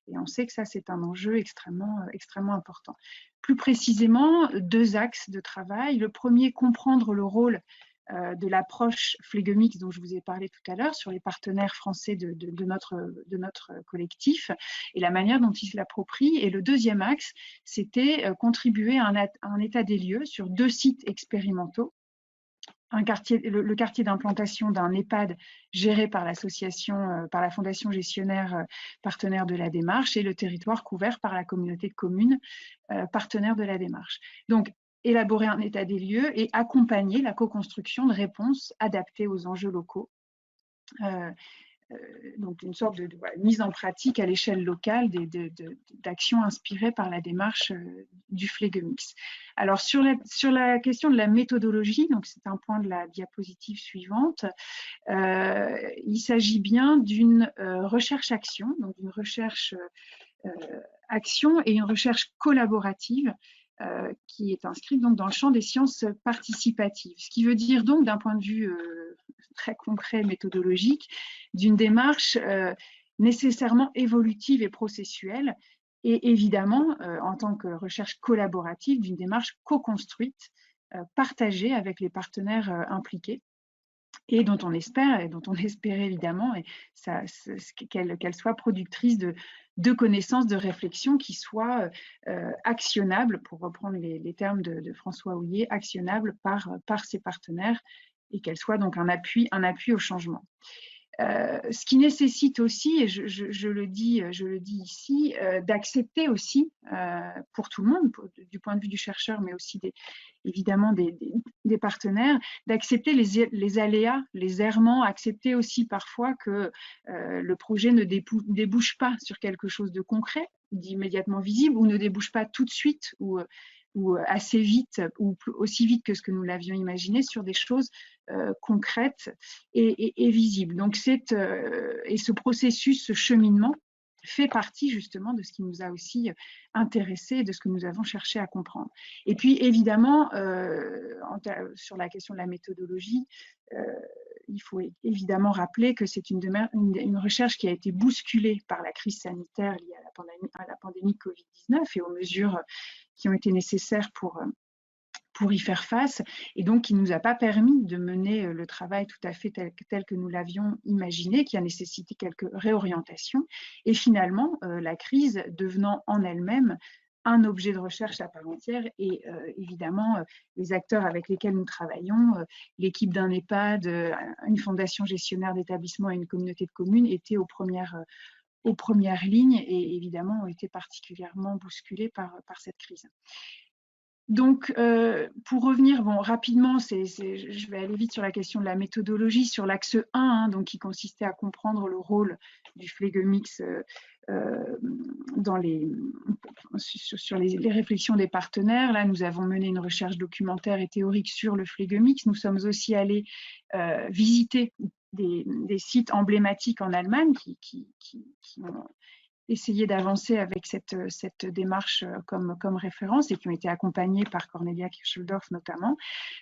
Et on sait que ça, c'est un enjeu extrêmement important. Plus précisément, 2 axes de travail. Le premier, comprendre le rôle de l'approche Phlegomix dont je vous ai parlé tout à l'heure sur les partenaires français de notre collectif et la manière dont ils se l'approprient. Et le deuxième axe, c'était contribuer à un état des lieux sur 2 sites expérimentaux. Le quartier d'implantation d'un EHPAD géré par l'association, par la fondation gestionnaire partenaire de la démarche, et le territoire couvert par la communauté de communes partenaire de la démarche. Donc, élaborer un état des lieux et accompagner la co-construction de réponses adaptées aux enjeux locaux. Donc une sorte de mise en pratique à l'échelle locale d'actions inspirées par la démarche du Phlegomix. Alors sur la question de la méthodologie, donc c'est un point de la diapositive suivante, il s'agit bien d'une recherche-action, donc d'une recherche-action et une recherche collaborative qui est inscrite donc dans le champ des sciences participatives. Ce qui veut dire donc d'un point de vue très concret méthodologique, d'une démarche nécessairement évolutive et processuelle, et évidemment, en tant que recherche collaborative, d'une démarche co-construite, partagée avec les partenaires impliqués, et dont on espère, et dont on espère évidemment, qu'elle soit productrice de connaissances, de réflexions qui soient actionnables, pour reprendre les termes de François Houillet, actionnables par ses partenaires, et qu'elle soit donc un appui au changement. Ce qui nécessite aussi, et je le dis ici, d'accepter aussi pour tout le monde, du point de vue du chercheur, mais aussi évidemment des partenaires, d'accepter les aléas, les errements, accepter aussi parfois que le projet ne débouche pas sur quelque chose de concret, d'immédiatement visible, ou ne débouche pas tout de suite, ou assez vite, ou aussi vite que ce que nous l'avions imaginé, sur des choses concrètes et visibles. Donc et ce processus, ce cheminement, fait partie justement de ce qui nous a aussi intéressés et de ce que nous avons cherché à comprendre. Et puis évidemment, sur la question de la méthodologie, il faut évidemment rappeler que c'est une recherche qui a été bousculée par la crise sanitaire liée à la pandémie Covid-19 et aux mesures qui ont été nécessaires pour y faire face, et donc qui ne nous a pas permis de mener le travail tout à fait tel que nous l'avions imaginé, qui a nécessité quelques réorientations, et finalement la crise devenant en elle-même un objet de recherche à part entière, et évidemment les acteurs avec lesquels nous travaillons, l'équipe d'un EHPAD, une fondation gestionnaire d'établissement et une communauté de communes étaient aux premières lignes, et évidemment ont été particulièrement bousculés par cette crise. Donc, pour revenir rapidement, je vais aller vite sur la question de la méthodologie, sur l'axe 1, donc, qui consistait à comprendre le rôle du Phlegomix sur les réflexions des partenaires. Là, nous avons mené une recherche documentaire et théorique sur le Phlegomix. Nous sommes aussi allés visiter des sites emblématiques en Allemagne qui ont essayé d'avancer avec cette démarche comme référence, et qui ont été accompagnés par Cornelia Kircheldorf notamment.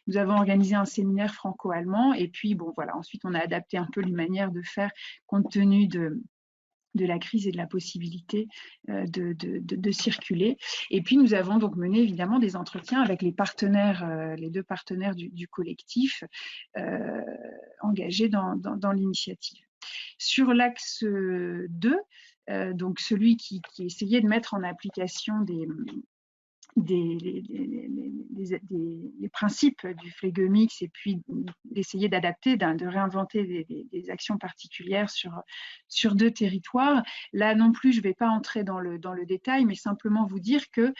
Nous avons organisé un séminaire franco-allemand, et puis ensuite on a adapté un peu les manières de faire compte tenu de la crise et de la possibilité de circuler. Et puis nous avons donc mené évidemment des entretiens avec les partenaires, les 2 partenaires du collectif engagés dans l'initiative. Sur l'axe 2, donc celui qui essayait de mettre en application les principes du Phlegomix et puis d'essayer d'adapter, de réinventer des actions particulières sur 2 territoires. Là non plus, je ne vais pas entrer dans le détail, mais simplement vous dire que,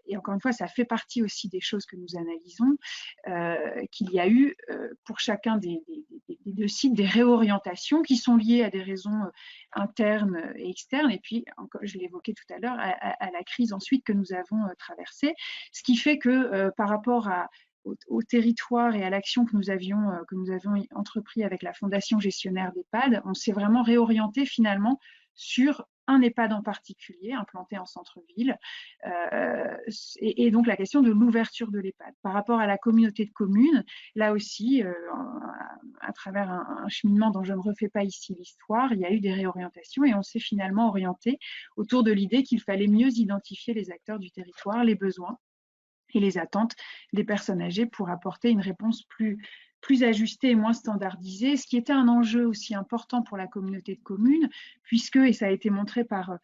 et encore une fois, ça fait partie aussi des choses que nous analysons, qu'il y a eu pour chacun des 2 sites des réorientations qui sont liées à des raisons internes et externes, et puis, je l'ai évoqué tout à l'heure, à la crise ensuite que nous avons traversée, ce qui fait que par rapport au territoire et à l'action que nous avions entrepris avec la Fondation gestionnaire d'EHPAD, on s'est vraiment réorienté finalement sur un EHPAD en particulier, implanté en centre-ville, et donc la question de l'ouverture de l'EHPAD. Par rapport à la communauté de communes, là aussi, à travers un cheminement dont je ne refais pas ici l'histoire, il y a eu des réorientations et on s'est finalement orienté autour de l'idée qu'il fallait mieux identifier les acteurs du territoire, les besoins et les attentes des personnes âgées pour apporter une réponse plus ajustée et moins standardisée, ce qui était un enjeu aussi important pour la communauté de communes, puisque, et ça a été montré par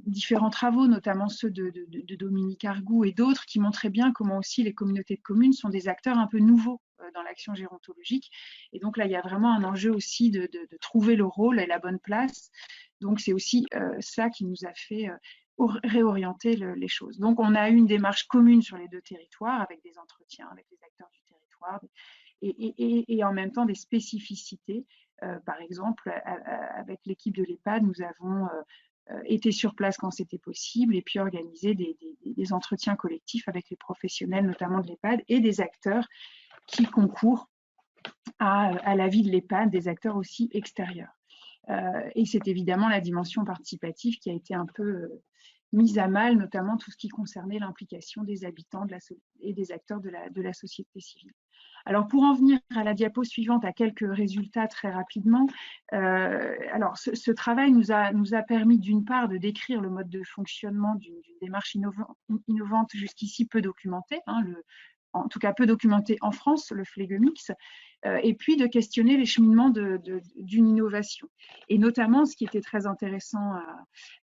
différents travaux, notamment ceux de Dominique Argout et d'autres, qui montraient bien comment aussi les communautés de communes sont des acteurs un peu nouveaux dans l'action gérontologique. Et donc là, il y a vraiment un enjeu aussi de trouver le rôle et la bonne place. Donc c'est aussi ça qui nous a fait réorienter les choses. Donc, on a eu une démarche commune sur les 2 territoires avec des entretiens avec les acteurs du territoire et en même temps des spécificités. Par exemple, avec l'équipe de l'EHPAD, nous avons été sur place quand c'était possible et puis organisé des entretiens collectifs avec les professionnels, notamment de l'EHPAD, et des acteurs qui concourent à la vie de l'EHPAD, des acteurs aussi extérieurs. Et c'est évidemment la dimension participative qui a été un peu mise à mal, notamment tout ce qui concernait l'implication des habitants et des acteurs de la société civile. Alors, pour en venir à la diapo suivante, à quelques résultats très rapidement, alors ce travail nous a permis d'une part de décrire le mode de fonctionnement d'une démarche innovante jusqu'ici peu documentée, en tout cas peu documenté en France, le Phlegomix, et puis de questionner les cheminements d'une innovation. Et notamment, ce qui était très intéressant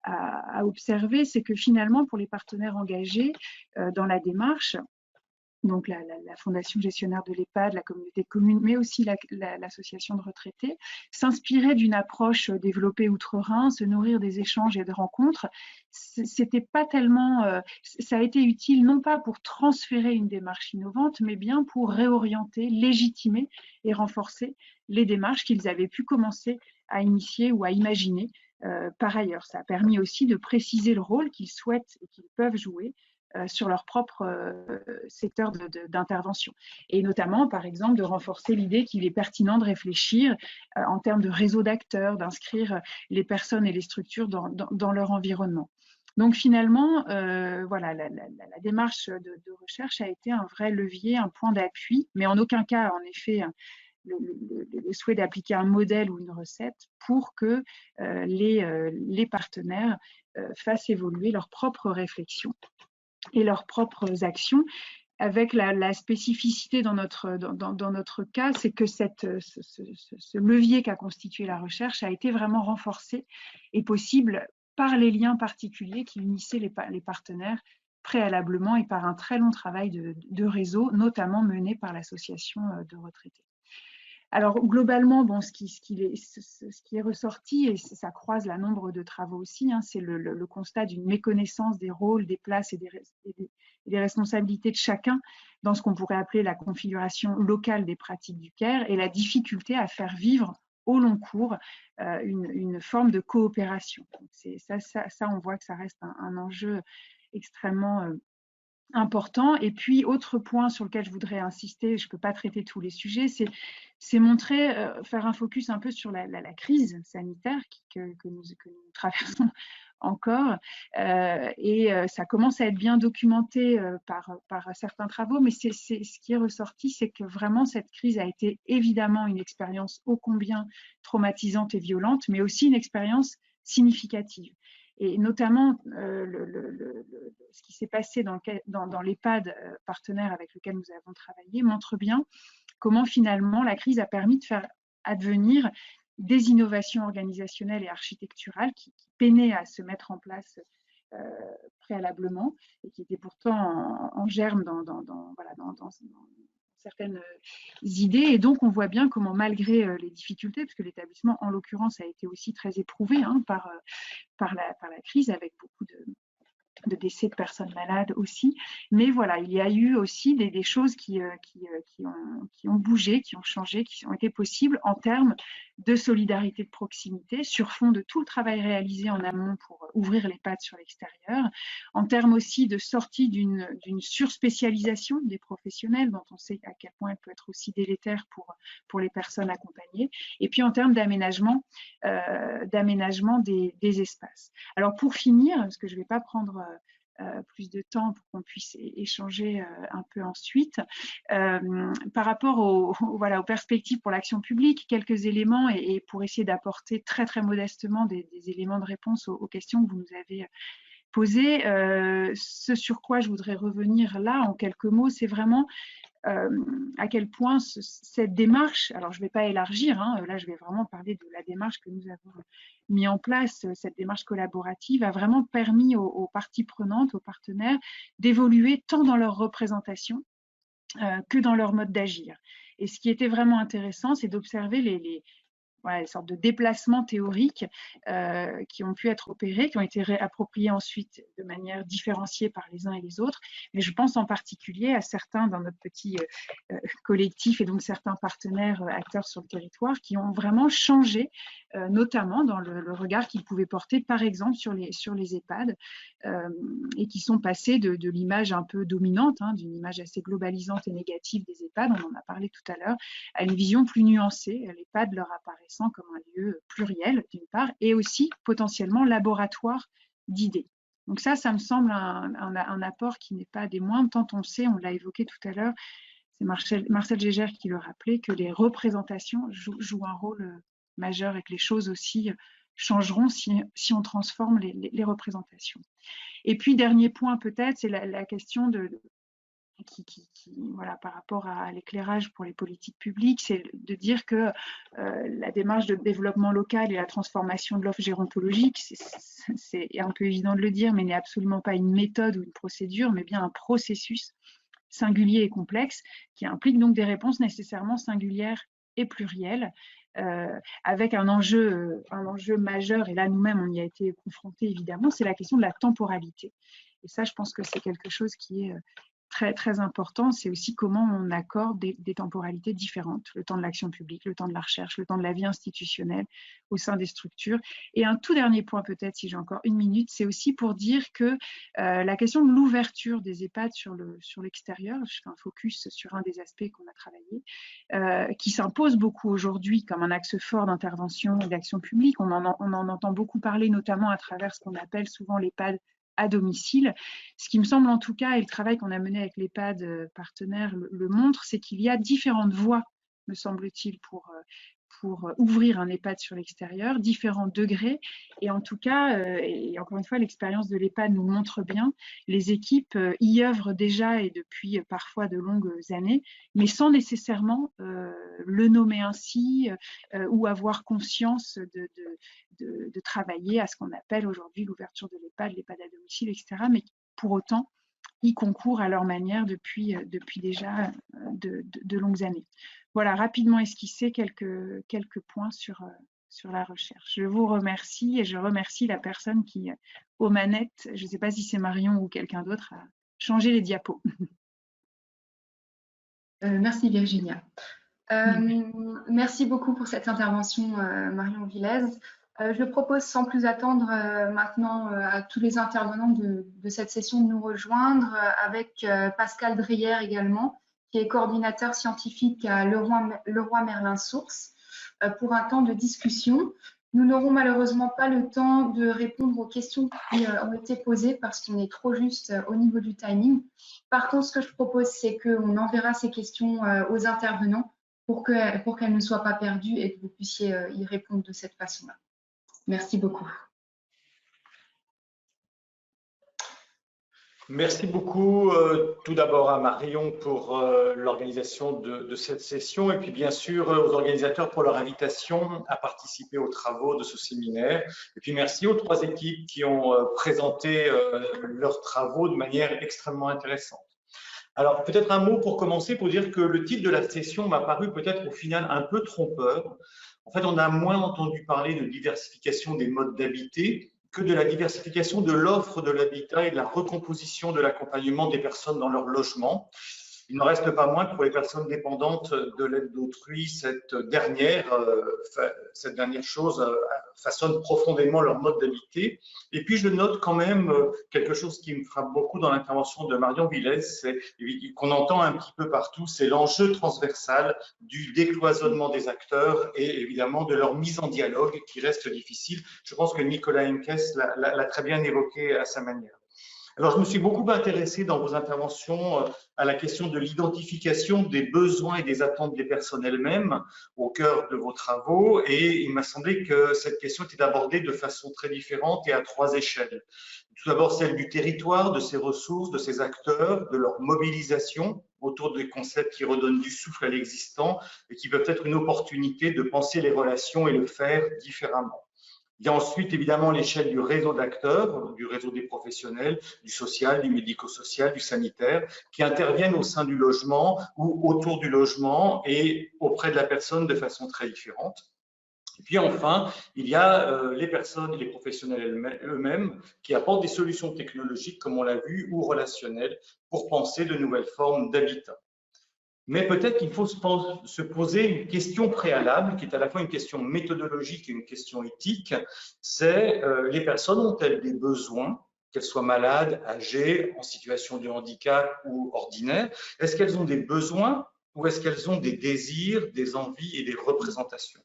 à observer, c'est que finalement, pour les partenaires engagés dans la démarche, donc la Fondation gestionnaire de l'EHPAD, la communauté de communes, mais aussi l'association de retraités, s'inspirer d'une approche développée outre-Rhin, se nourrir des échanges et de rencontres. C'était pas tellement, ça a été utile non pas pour transférer une démarche innovante, mais bien pour réorienter, légitimer et renforcer les démarches qu'ils avaient pu commencer à initier ou à imaginer par ailleurs. Ça a permis aussi de préciser le rôle qu'ils souhaitent et qu'ils peuvent jouer sur leur propre secteur d'intervention. Et notamment, par exemple, de renforcer l'idée qu'il est pertinent de réfléchir en termes de réseau d'acteurs, d'inscrire les personnes et les structures dans leur environnement. Donc finalement, voilà, la démarche de recherche a été un vrai levier, un point d'appui, mais en aucun cas, en effet, le souhait d'appliquer un modèle ou une recette pour que les partenaires fassent évoluer leurs propres réflexions et leurs propres actions, avec la spécificité dans notre cas, c'est que ce levier qu'a constitué la recherche a été vraiment renforcé et possible par les liens particuliers qui unissaient les partenaires préalablement et par un très long travail de réseau, notamment mené par l'association de retraités. Alors globalement, bon, ce qui est ressorti, et ça croise la nombre de travaux aussi, c'est le constat d'une méconnaissance des rôles, des places et des responsabilités de chacun dans ce qu'on pourrait appeler la configuration locale des pratiques du care et la difficulté à faire vivre au long cours une forme de coopération. Donc ça, on voit que ça reste un enjeu extrêmement important. Et puis, autre point sur lequel je voudrais insister, je ne peux pas traiter tous les sujets, c'est montrer, faire un focus un peu sur la crise sanitaire que nous traversons encore. Et ça commence à être bien documenté par certains travaux, mais ce qui est ressorti, c'est que vraiment cette crise a été évidemment une expérience ô combien traumatisante et violente, mais aussi une expérience significative. Et notamment, ce qui s'est passé dans l'EHPAD partenaire avec lequel nous avons travaillé montre bien comment finalement la crise a permis de faire advenir des innovations organisationnelles et architecturales qui peinaient à se mettre en place préalablement et qui était pourtant en germe dans certaines idées. Et donc, on voit bien comment, malgré les difficultés, parce que l'établissement, en l'occurrence, a été aussi très éprouvé par la crise, avec beaucoup de décès de personnes malades aussi. Mais voilà, il y a eu aussi des choses qui ont bougé, qui ont changé, qui ont été possibles en termes de solidarité de proximité, sur fond de tout le travail réalisé en amont pour ouvrir l'EHPAD sur l'extérieur, en termes aussi de sortie d'une surspécialisation des professionnels, dont on sait à quel point elle peut être aussi délétère pour les personnes accompagnées, et puis en termes d'aménagement des espaces. Alors pour finir, parce que je ne vais pas prendre plus de temps pour qu'on puisse échanger un peu ensuite. Par rapport aux perspectives pour l'action publique, quelques éléments et pour essayer d'apporter très très modestement des éléments de réponse aux questions que vous nous avez posées. Ce sur quoi je voudrais revenir là en quelques mots, c'est vraiment à quel point cette démarche, alors je ne vais pas élargir, là je vais vraiment parler de la démarche que nous avons mis en place, cette démarche collaborative a vraiment permis aux parties prenantes, aux partenaires, d'évoluer tant dans leur représentation que dans leur mode d'agir. Et ce qui était vraiment intéressant, c'est d'observer les sortes de déplacements théoriques qui ont pu être opérés, qui ont été réappropriés ensuite de manière différenciée par les uns et les autres. Mais je pense en particulier à certains dans notre petit collectif et donc certains partenaires acteurs sur le territoire qui ont vraiment changé, notamment dans le regard qu'ils pouvaient porter, par exemple, sur les EHPAD et qui sont passés de l'image un peu dominante, d'une image assez globalisante et négative des EHPAD, on en a parlé tout à l'heure, à une vision plus nuancée, l'EHPAD leur apparaissant comme un lieu pluriel d'une part et aussi potentiellement laboratoire d'idées. Donc ça me semble un apport qui n'est pas des moindres, tant on sait, on l'a évoqué tout à l'heure, c'est Marcel Gégère qui le rappelait, que les représentations jouent un rôle majeur et que les choses aussi changeront si on transforme les représentations. Et puis, dernier point peut-être, c'est la question par rapport à l'éclairage pour les politiques publiques, c'est de dire que la démarche de développement local et la transformation de l'offre gérontologique, c'est un peu évident de le dire, mais n'est absolument pas une méthode ou une procédure, mais bien un processus singulier et complexe qui implique donc des réponses nécessairement singulières et plurielles, avec un enjeu majeur, et là nous-mêmes on y a été confrontés évidemment, c'est la question de la temporalité. Et ça, je pense que c'est quelque chose qui est très, très important, c'est aussi comment on accorde des temporalités différentes, le temps de l'action publique, le temps de la recherche, le temps de la vie institutionnelle au sein des structures. Et un tout dernier point peut-être, si j'ai encore une minute, c'est aussi pour dire que la question de l'ouverture des EHPAD sur l'extérieur, je fais un focus sur un des aspects qu'on a travaillé, qui s'impose beaucoup aujourd'hui comme un axe fort d'intervention et d'action publique. On en entend beaucoup parler, notamment à travers ce qu'on appelle souvent l'EHPAD à domicile. Ce qui me semble en tout cas, et le travail qu'on a mené avec l'EHPAD partenaire le montre, c'est qu'il y a différentes voies, me semble-t-il, pour ouvrir un EHPAD sur l'extérieur, différents degrés. Et en tout cas, et encore une fois, l'expérience de l'EHPAD nous montre bien, les équipes y œuvrent déjà et depuis parfois de longues années, mais sans nécessairement le nommer ainsi ou avoir conscience de travailler à ce qu'on appelle aujourd'hui l'ouverture de l'EHPAD à domicile, etc. Mais pour autant, ils concourent à leur manière depuis déjà de longues années. Voilà, rapidement esquissé quelques points sur la recherche. Je vous remercie et je remercie la personne qui, aux manettes, je ne sais pas si c'est Marion ou quelqu'un d'autre, a changé les diapos. Merci Virginia. Merci beaucoup pour cette intervention, Marion Villez. Je propose sans plus attendre maintenant à tous les intervenants de cette session de nous rejoindre avec Pascal Dreyer également, qui est coordinateur scientifique à Leroy Merlin Sources, pour un temps de discussion. Nous n'aurons malheureusement pas le temps de répondre aux questions qui ont été posées parce qu'on est trop juste au niveau du timing. Par contre, ce que je propose, c'est qu'on enverra ces questions aux intervenants pour qu'elles ne soient pas perdues et que vous puissiez y répondre de cette façon-là. Merci beaucoup. Merci beaucoup tout d'abord à Marion pour l'organisation de cette session et puis bien sûr aux organisateurs pour leur invitation à participer aux travaux de ce séminaire. Et puis merci aux 3 équipes qui ont présenté leurs travaux de manière extrêmement intéressante. Alors peut-être un mot pour commencer pour dire que le titre de la session m'a paru peut-être au final un peu trompeur. En fait, on a moins entendu parler de diversification des modes d'habiter que de la diversification de l'offre de l'habitat et de la recomposition de l'accompagnement des personnes dans leur logement. Il n'en reste pas moins que pour les personnes dépendantes de l'aide d'autrui, cette dernière chose façonne profondément leur mode d'habiter. Et puis je note quand même quelque chose qui me frappe beaucoup dans l'intervention de Marion Villez, qu'on entend un petit peu partout, c'est l'enjeu transversal du décloisonnement des acteurs et évidemment de leur mise en dialogue qui reste difficile. Je pense que Nicolas Henkes l'a très bien évoqué à sa manière. Alors, je me suis beaucoup intéressé dans vos interventions à la question de l'identification des besoins et des attentes des personnes elles-mêmes au cœur de vos travaux et il m'a semblé que cette question était abordée de façon très différente et à 3 échelles. Tout d'abord, celle du territoire, de ses ressources, de ses acteurs, de leur mobilisation autour des concepts qui redonnent du souffle à l'existant et qui peuvent être une opportunité de penser les relations et le faire différemment. Il y a ensuite évidemment l'échelle du réseau d'acteurs, du réseau des professionnels, du social, du médico-social, du sanitaire, qui interviennent au sein du logement ou autour du logement et auprès de la personne de façon très différente. Et puis enfin, il y a les personnes et les professionnels eux-mêmes qui apportent des solutions technologiques, comme on l'a vu, ou relationnelles, pour penser de nouvelles formes d'habitat. Mais peut-être qu'il faut se poser une question préalable, qui est à la fois une question méthodologique et une question éthique, c'est les personnes ont-elles des besoins, qu'elles soient malades, âgées, en situation de handicap ou ordinaires? Est-ce qu'elles ont des besoins ou est-ce qu'elles ont des désirs, des envies et des représentations?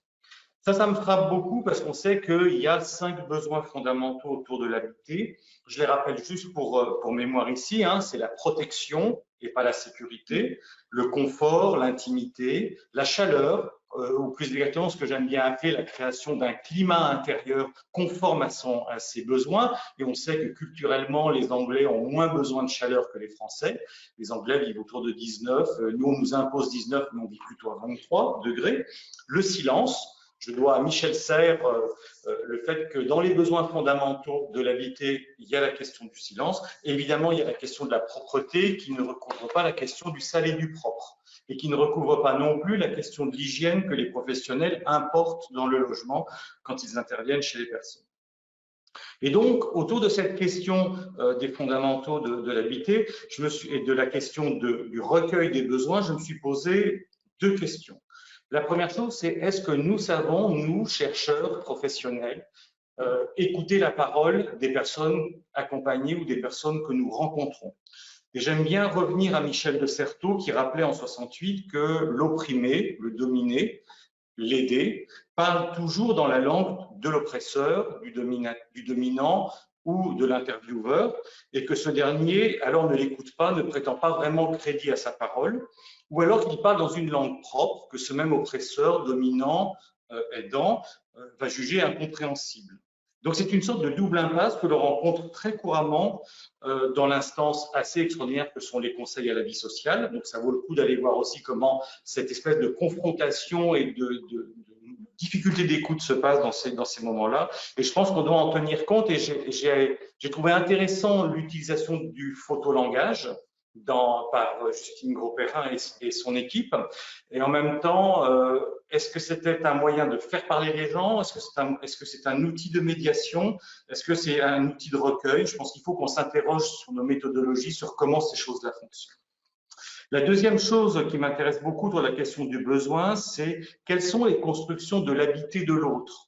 Ça me frappe beaucoup parce qu'on sait qu'il y a 5 besoins fondamentaux autour de l'habiter. Je les rappelle juste pour mémoire ici, hein, c'est la protection et pas la sécurité, le confort, l'intimité, la chaleur, ou plus exactement ce que j'aime bien appeler la création d'un climat intérieur conforme à ses besoins. Et on sait que culturellement, les Anglais ont moins besoin de chaleur que les Français. Les Anglais vivent autour de 19, nous on nous impose 19, mais on vit plutôt à 23 degrés. Le silence. Je dois à Michel Serres le fait que dans les besoins fondamentaux de l'habiter, il y a la question du silence. Et évidemment, il y a la question de la propreté qui ne recouvre pas la question du sale et du propre et qui ne recouvre pas non plus la question de l'hygiène que les professionnels importent dans le logement quand ils interviennent chez les personnes. Et donc, autour de cette question des fondamentaux de l'habiter et de la question du recueil des besoins, je me suis posé 2 questions. La première chose, c'est est-ce que nous savons, nous, chercheurs, professionnels, écouter la parole des personnes accompagnées ou des personnes que nous rencontrons? Et j'aime bien revenir à Michel de Certeau qui rappelait en 68 que l'opprimé, le dominé, l'aidé, parle toujours dans la langue de l'oppresseur, du dominant ou de l'intervieweur, et que ce dernier, alors ne l'écoute pas, ne prétend pas vraiment crédit à sa parole, ou alors qu'il parle dans une langue propre que ce même oppresseur, dominant, aidant, va juger incompréhensible. Donc c'est une sorte de double impasse que l'on rencontre très couramment dans l'instance assez extraordinaire que sont les conseils à la vie sociale. Donc ça vaut le coup d'aller voir aussi comment cette espèce de confrontation et de difficulté d'écoute se passe dans ces moments-là. Et je pense qu'on doit en tenir compte. Et j'ai trouvé intéressant l'utilisation du photolangage par Justine Gros-Perrin et son équipe. Et en même temps, est-ce que c'était un moyen de faire parler les gens? Est-ce que c'est un outil de médiation? Est-ce que c'est un outil de recueil? Je pense qu'il faut qu'on s'interroge sur nos méthodologies, sur comment ces choses-là fonctionnent. La deuxième chose qui m'intéresse beaucoup dans la question du besoin, c'est quelles sont les constructions de l'habiter de l'autre.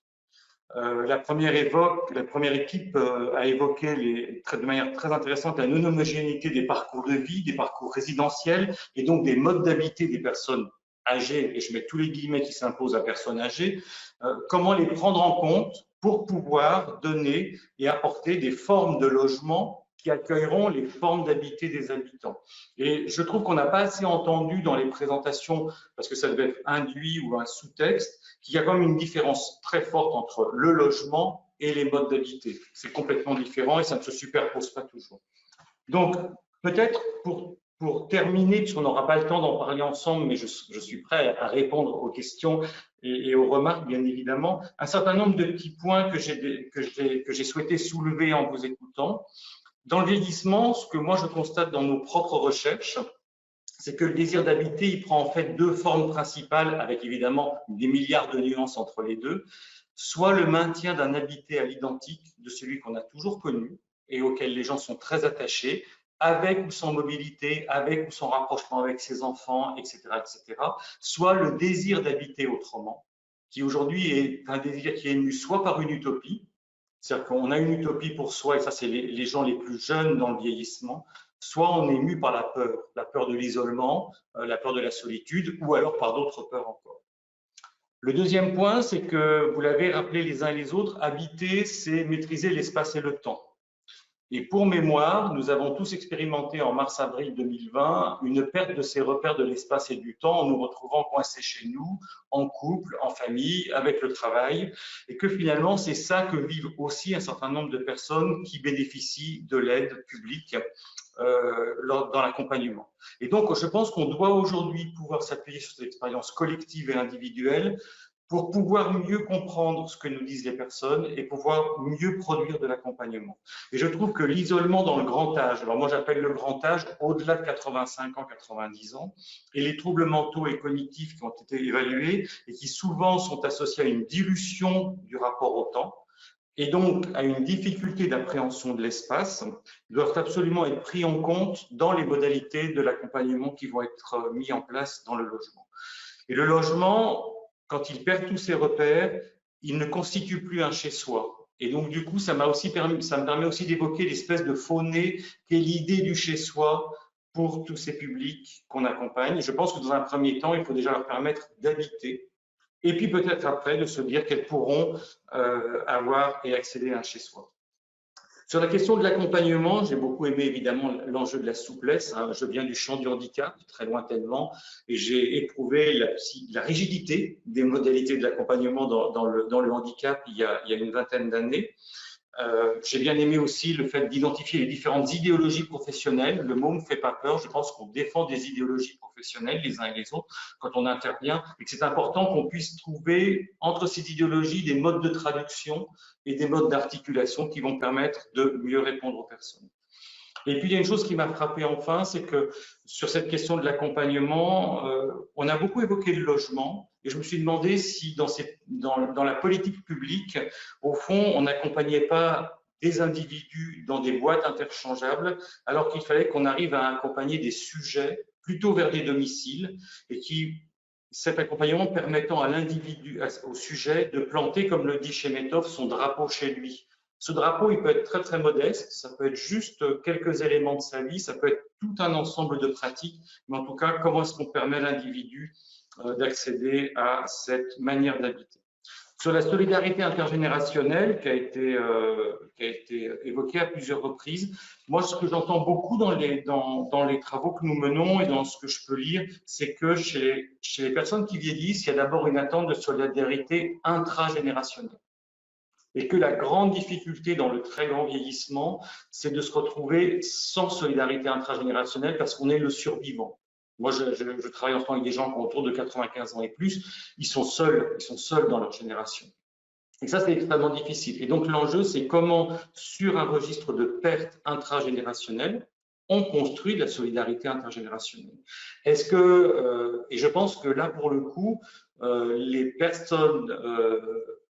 La première équipe a évoqué de manière très intéressante la non-homogénéité des parcours de vie, des parcours résidentiels et donc des modes d'habiter des personnes âgées, et je mets tous les guillemets qui s'imposent à personnes âgées, comment les prendre en compte pour pouvoir donner et apporter des formes de logement qui accueilleront les formes d'habiter des habitants. Et je trouve qu'on n'a pas assez entendu dans les présentations, parce que ça devait être induit ou un sous-texte, qu'il y a quand même une différence très forte entre le logement et les modes d'habiter. C'est complètement différent et ça ne se superpose pas toujours. Donc, peut-être pour terminer, puisqu'on n'aura pas le temps d'en parler ensemble, mais je suis prêt à répondre aux questions et aux remarques, bien évidemment, un certain nombre de petits points que j'ai souhaité soulever en vous écoutant. Dans le vieillissement, ce que moi je constate dans nos propres recherches, c'est que le désir d'habiter, il prend en fait deux formes principales, avec évidemment des milliards de nuances entre les deux. Soit le maintien d'un habité à l'identique de celui qu'on a toujours connu et auquel les gens sont très attachés, avec ou sans mobilité, avec ou sans rapprochement avec ses enfants, etc., etc. Soit le désir d'habiter autrement, qui aujourd'hui est un désir qui est ému soit par une utopie, c'est-à-dire qu'on a une utopie pour soi, et ça c'est les gens les plus jeunes dans le vieillissement, soit on est ému par la peur de l'isolement, la peur de la solitude, ou alors par d'autres peurs encore. Le deuxième point, c'est que vous l'avez rappelé les uns et les autres, habiter, c'est maîtriser l'espace et le temps. Et pour mémoire, nous avons tous expérimenté en mars-avril 2020 une perte de ces repères de l'espace et du temps en nous retrouvant coincés chez nous, en couple, en famille, avec le travail, et que finalement, c'est ça que vivent aussi un certain nombre de personnes qui bénéficient de l'aide publique dans l'accompagnement. Et donc, je pense qu'on doit aujourd'hui pouvoir s'appuyer sur cette expérience collective et individuelle pour pouvoir mieux comprendre ce que nous disent les personnes et pouvoir mieux produire de l'accompagnement. Et je trouve que l'isolement dans le grand âge, alors moi j'appelle le grand âge au-delà de 85 ans, 90 ans, et les troubles mentaux et cognitifs qui ont été évalués et qui souvent sont associés à une dilution du rapport au temps, et donc à une difficulté d'appréhension de l'espace, doivent absolument être pris en compte dans les modalités de l'accompagnement qui vont être mis en place dans le logement. Et le logement, quand il perd tous ses repères, il ne constitue plus un chez-soi. Et donc, du coup, ça me permet aussi d'évoquer l'espèce de faux nez qu'est l'idée du chez-soi pour tous ces publics qu'on accompagne. Je pense que dans un premier temps, il faut déjà leur permettre d'habiter. Et puis peut-être après de se dire qu'elles pourront avoir et accéder à un chez-soi. Sur la question de l'accompagnement, j'ai beaucoup aimé évidemment l'enjeu de la souplesse. Je viens du champ du handicap, très lointainement, et j'ai éprouvé la rigidité des modalités de l'accompagnement dans le handicap il y a une vingtaine d'années. J'ai bien aimé aussi le fait d'identifier les différentes idéologies professionnelles. Le mot ne me fait pas peur. Je pense qu'on défend des idéologies professionnelles les uns et les autres quand on intervient et que c'est important qu'on puisse trouver entre ces idéologies des modes de traduction et des modes d'articulation qui vont permettre de mieux répondre aux personnes. Et puis, il y a une chose qui m'a frappé enfin, c'est que sur cette question de l'accompagnement, on a beaucoup évoqué le logement et je me suis demandé si dans la politique publique, au fond, on n'accompagnait pas des individus dans des boîtes interchangeables, alors qu'il fallait qu'on arrive à accompagner des sujets plutôt vers des domiciles et cet accompagnement permettant à l'individu, au sujet, de planter, comme le dit Chemetov, son drapeau chez lui. Ce drapeau, il peut être très, très modeste, ça peut être juste quelques éléments de sa vie, ça peut être tout un ensemble de pratiques, mais en tout cas, comment est-ce qu'on permet à l'individu d'accéder à cette manière d'habiter. Sur la solidarité intergénérationnelle qui a été évoquée à plusieurs reprises, moi, ce que j'entends beaucoup dans les travaux que nous menons et dans ce que je peux lire, c'est que chez les personnes qui vieillissent, il y a d'abord une attente de solidarité intragénérationnelle. Et que la grande difficulté dans le très grand vieillissement, c'est de se retrouver sans solidarité intragénérationnelle parce qu'on est le survivant. Moi, je travaille en ce moment avec des gens qui ont autour de 95 ans et plus, ils sont seuls dans leur génération. Et ça, c'est extrêmement difficile. Et donc, l'enjeu, c'est comment, sur un registre de perte intragénérationnelle, on construit de la solidarité intergénérationnelle. Est-ce que, et je pense que là, pour le coup, les personnes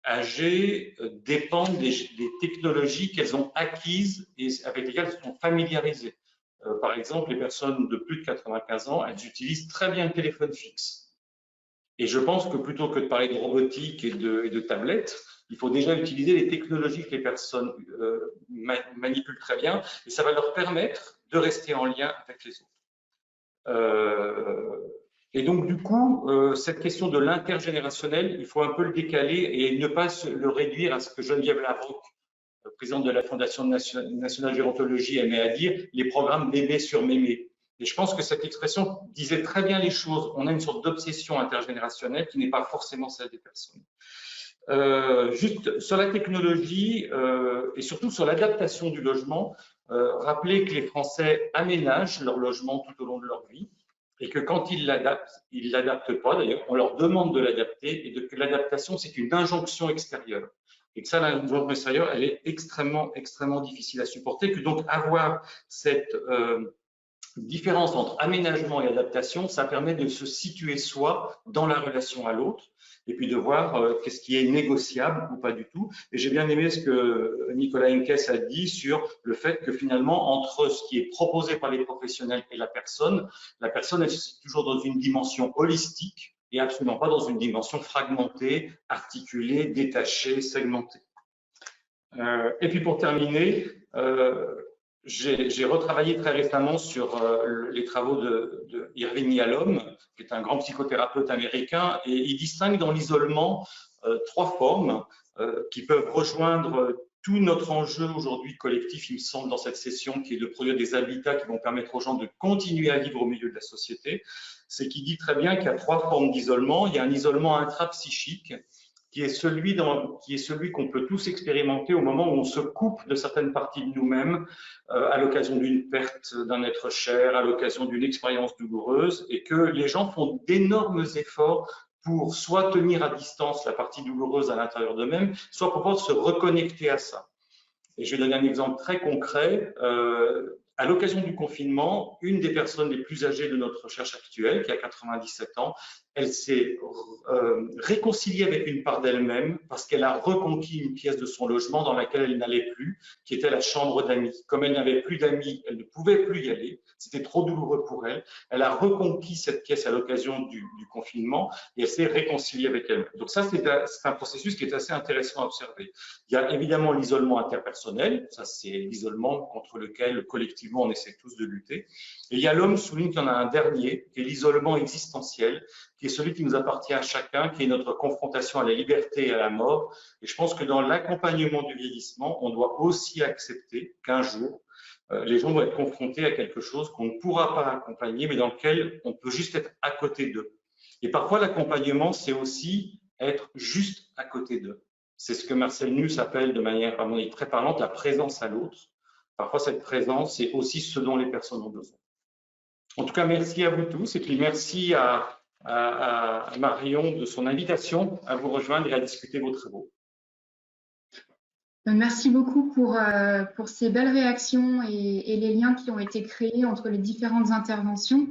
âgées dépendent des technologies qu'elles ont acquises et avec lesquelles elles sont familiarisées. Par exemple, les personnes de plus de 95 ans, elles utilisent très bien le téléphone fixe. Et je pense que plutôt que de parler de robotique et de tablettes, il faut déjà utiliser les technologies que les personnes manipulent très bien et ça va leur permettre de rester en lien avec les autres. Et donc, du coup, cette question de l'intergénérationnel, il faut un peu le décaler et ne pas le réduire à ce que Geneviève Larocque, présidente de la Fondation nationale de gérontologie, aimait à dire les programmes bébé sur mémé. Et je pense que cette expression disait très bien les choses. On a une sorte d'obsession intergénérationnelle qui n'est pas forcément celle des personnes. Juste sur la technologie et surtout sur l'adaptation du logement, rappeler que les Français aménagent leur logement tout au long de leur vie et que quand ils l'adaptent pas, d'ailleurs, on leur demande de l'adapter et que l'adaptation, c'est une injonction extérieure. Et que ça, l'injonction extérieure, elle est extrêmement, extrêmement difficile à supporter, que donc avoir cette différence entre aménagement et adaptation, ça permet de se situer soi dans la relation à l'autre et puis de voir qu'est-ce qui est négociable ou pas du tout. Et j'ai bien aimé ce que Nicolas Henkes a dit sur le fait que finalement, entre ce qui est proposé par les professionnels et la personne elle se situe toujours dans une dimension holistique et absolument pas dans une dimension fragmentée, articulée, détachée, segmentée. Et puis pour terminer, j'ai retravaillé très récemment sur les travaux de Irving Yalom, qui est un grand psychothérapeute américain, et il distingue dans l'isolement 3 formes qui peuvent rejoindre tout notre enjeu aujourd'hui collectif, il me semble, dans cette session, qui est de produire des habitats qui vont permettre aux gens de continuer à vivre au milieu de la société. C'est qu'il dit très bien qu'il y a 3 formes d'isolement. Il y a un isolement intrapsychique, qui est celui qu'on peut tous expérimenter au moment où on se coupe de certaines parties de nous-mêmes, à l'occasion d'une perte d'un être cher, à l'occasion d'une expérience douloureuse, et que les gens font d'énormes efforts pour soit tenir à distance la partie douloureuse à l'intérieur d'eux-mêmes, soit pour pouvoir se reconnecter à ça. Et je vais donner un exemple très concret. À l'occasion du confinement, une des personnes les plus âgées de notre recherche actuelle, qui a 97 ans, elle s'est réconciliée avec une part d'elle-même parce qu'elle a reconquis une pièce de son logement dans laquelle elle n'allait plus, qui était la chambre d'amis. Comme elle n'avait plus d'amis, elle ne pouvait plus y aller. C'était trop douloureux pour elle. Elle a reconquis cette pièce à l'occasion du confinement et elle s'est réconciliée avec elle-même. Donc ça, c'est un processus qui est assez intéressant à observer. Il y a évidemment l'isolement interpersonnel. Ça, c'est l'isolement contre lequel collectivement on essaie tous de lutter. Et il y a l'homme souligne qu'il y en a un dernier, qui est l'isolement existentiel, qui est celui qui nous appartient à chacun, qui est notre confrontation à la liberté et à la mort. Et je pense que dans l'accompagnement du vieillissement, on doit aussi accepter qu'un jour, les gens vont être confrontés à quelque chose qu'on ne pourra pas accompagner, mais dans lequel on peut juste être à côté d'eux. Et parfois, l'accompagnement, c'est aussi être juste à côté d'eux. C'est ce que Marcel Nuss appelle de manière, à mon avis, très parlante, la présence à l'autre. Parfois, cette présence, c'est aussi ce dont les personnes ont besoin. En tout cas, merci à vous tous et puis merci à Marion de son invitation à vous rejoindre et à discuter vos travaux. Merci beaucoup pour ces belles réactions et les liens qui ont été créés entre les différentes interventions.